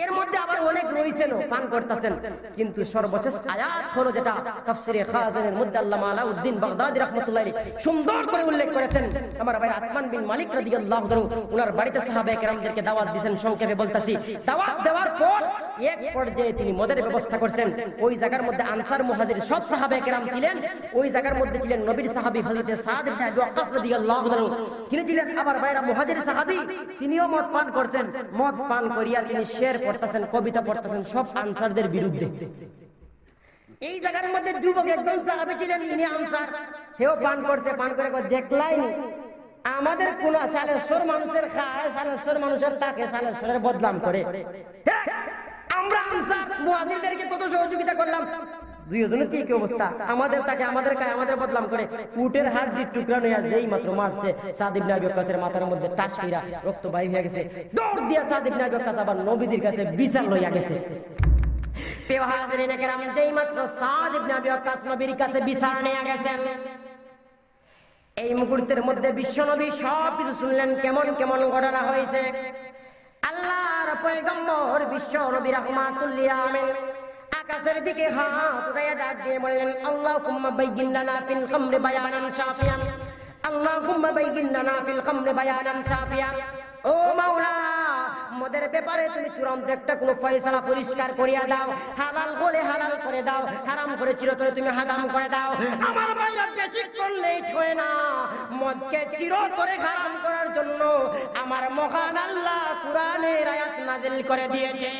এর মধ্যে আবার অনেক রয়েছেন পান করতেছেন। কিন্তু সর্বশেষ আয়াত হলো যেটা তাফসীরে খাজানের মধ্যে আল্লামা আলাউদ্দিন বাগদাদী রাহমাতুল্লাহ আলাইহি সুন্দর করে উল্লেখ করেছেন। আমার ভাই আতমান বিন মালিক রাদিয়াল্লাহু তাআলা ওনার বাড়িতে সাহাবায়ে কেরামদেরকে দাওয়াত দিয়েছেন। সংক্ষেপে বলতাছি, দাওয়াত দেওয়ার পর এক পর্যায়ে তিনি মদের ব্যবস্থা করেছেন। ওই জায়গার মধ্যে আনসার মুহাজির সব সাহাবায়ে কেরাম ছিলেন। ওই জায়গার মধ্যে ছিলেন নবীর সাহাবী হযরত সাদ ইবনে আবি ওয়াক্কাস রাদিয়াল্লাহু তাআলা, তিনি ছিলেন আবার ভাইরা মুহাজির সাহাবী, তিনিও মদ পান করছেন। মদ পান করিয়া তিনি শের পড়তেছেন, কবিতা পড়তেছেন সব আনসারদের বিরুদ্ধে। এই জায়গার মধ্যে যুবক একজন সাহাবী ছিলেন, ইনি আনসার, হেও পান করছে। পান করে দেখলাই আমাদের কোন সালেশ্বর মানুষের খায়, সালেশ্বর মানুষের তাকে সালেশ্বরের বদনাম করে। আমরা আনসার মুহাজিরদেরকে কত সহযোগিতা করলাম, দুইজনের কি অবস্থা, আমাদের তাকে আমাদের গায়ে আমাদের বদনাম করে। উটের হাড়ির টুকরা নিয়ে যেই মাত্র মারছে সাদ ইবনে আবি ওয়াক্কাসের মাথার মধ্যে টাস কইরা রক্ত বাইর হয়ে গেছে। দৌড় দিয়া সাদ ইবনে আবি ওয়াক্কাস আবার নবীদের কাছে বিচার লইয়া গেছে। প্রিয় হাজিরিন কেরাম, যেই মাত্র সাদ ইবনে আবি ওয়াক্কাস নবীর কাছে বিচার নিয়ে গেছেন, এই মুহূর্তের মধ্যে বিশ্বনবী সব কিছু শুনলেন, কেমন কেমন ঘটনা হয়েছে। আল্লাহর পয়গম্বর বিশ্ব নবী রাহমাতুল লিল আলামিন আকাশের দিকে হাত উঠাইয়া ডাক দিয়ে বললেন, আল্লাহুম্মা বাইয়িন লানা ফিল খামরি বায়ানান শাফিয়ান, আল্লাহুম্মা বাইয়িন লানা ফিল খামরি বায়ানান শাফিয়ান। ও মাওলা, মদের ব্যাপারে তুমি চূড়ান্ত একটা কোনো ফয়সালা পরিষ্কার করিয়া দাও, হালাল বলে হালাল করে দাও, হারাম করে চিরতরে তুমি হারাম করে দাও। আমার ভাইরা বেশি করলেই হয় না, মদকে চিরতরে হারাম করার জন্য আমার মহান আল্লাহ কুরআনের আয়াত নাযিল করে দিয়েছে।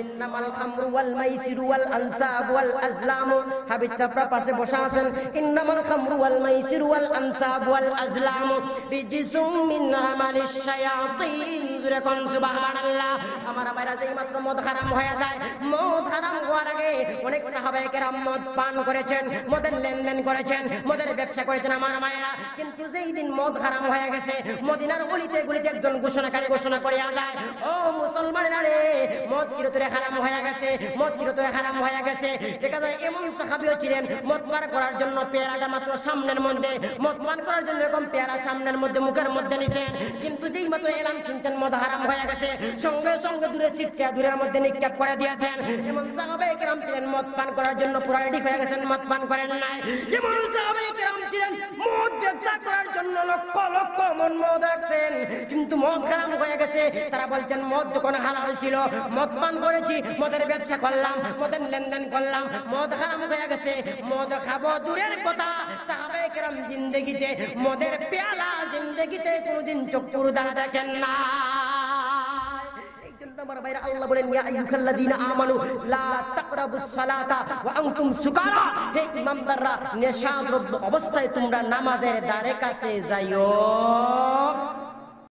ইন্নামাল খামরু ওয়াল মাইসিরু ওয়াল আনসাব ওয়াল আজলাম। হাবিব চাপড়া পাশে বসা আছেন। ইন্নামাল খামরু ওয়াল মাইসিরু ওয়াল আনসাব ওয়াল আজলাম রিজসুম মিন আমালিশ শায়াতিন। জোরে কোন সুবহানাল্লাহ। আমার ভাইরা যেই মাত্র মদ হারাম হয়ে যায়, মদ হারাম হওয়ার আগে অনেক সাহাবায়ে কেরাম মদ পান করেছেন, মদের লেনদেন করেছেন, মদের ব্যবসা করেছেন আমার ভাইরা। কিন্তু যেই দিন মদ হারাম হয়ে গেছে, মদিনার গলিতে গলিতে একজন ঘোষণাকারী ঘোষণা করে যায়, ও মুসলমানেরা রে, মদ চিরতরে হারাম হয়ে গেছে, মদ চিরতরে হারাম হয়ে গেছে। দেখা যায় এমন সাহাবীও ছিলেন, মদ পান করার জন্য পেয়ালাটা মাত্র সামনের মধ্যে, মদ পান করার জন্য এরকম পেয়ালা সামনের মধ্যে মুখের মধ্যে নিছেন, কিন্তু যেই মাত্র এলান শুনছেন মদ হারাম হয়ে গেছে, সঙ্গে সঙ্গে দূরে ছিটছে দূরের মধ্যে নিক্ষেপ করে দিয়েছেন। এমন সাহাবায়ে কেরাম ছিলেন মদ পান করার জন্য পুরো রেডি হয়ে গেছেন, মদ পান করেন নাই। এমন সাহাবায়ে কেরাম ছিলেন মদ ব্যবসা করার জন্য লক্ষ লক্ষ মন মদ রাখছেন, কিন্তু মদ হারাম হয়ে গেছে। তারা বলছেন মদ যখন হালাল ছিল, মদ পান করেছি, মদের ব্যবসা করলাম, মদের লেনদেন করলাম, মদ হারাম হয়ে গেছে, মদ খাবো দূরের কথা। সাহাবায়ে কেরাম জিন্দেগিতে মদের পেয়ালা জিন্দেগিতে কোনোদিন চক্ষুর দ্বারা দেখেন না। আমার ভাইরা আল্লাহ বলেন, ইয়া আইয়ুহাল্লাযীনা আমানু লা তাকরাবুস সালাতা ওয়া আনতুম সুকারা। হে ঈমানদাররা, নেশাদ্রব্য অবস্থায় তোমরা নামাজের দ্বারে কাছে যাইও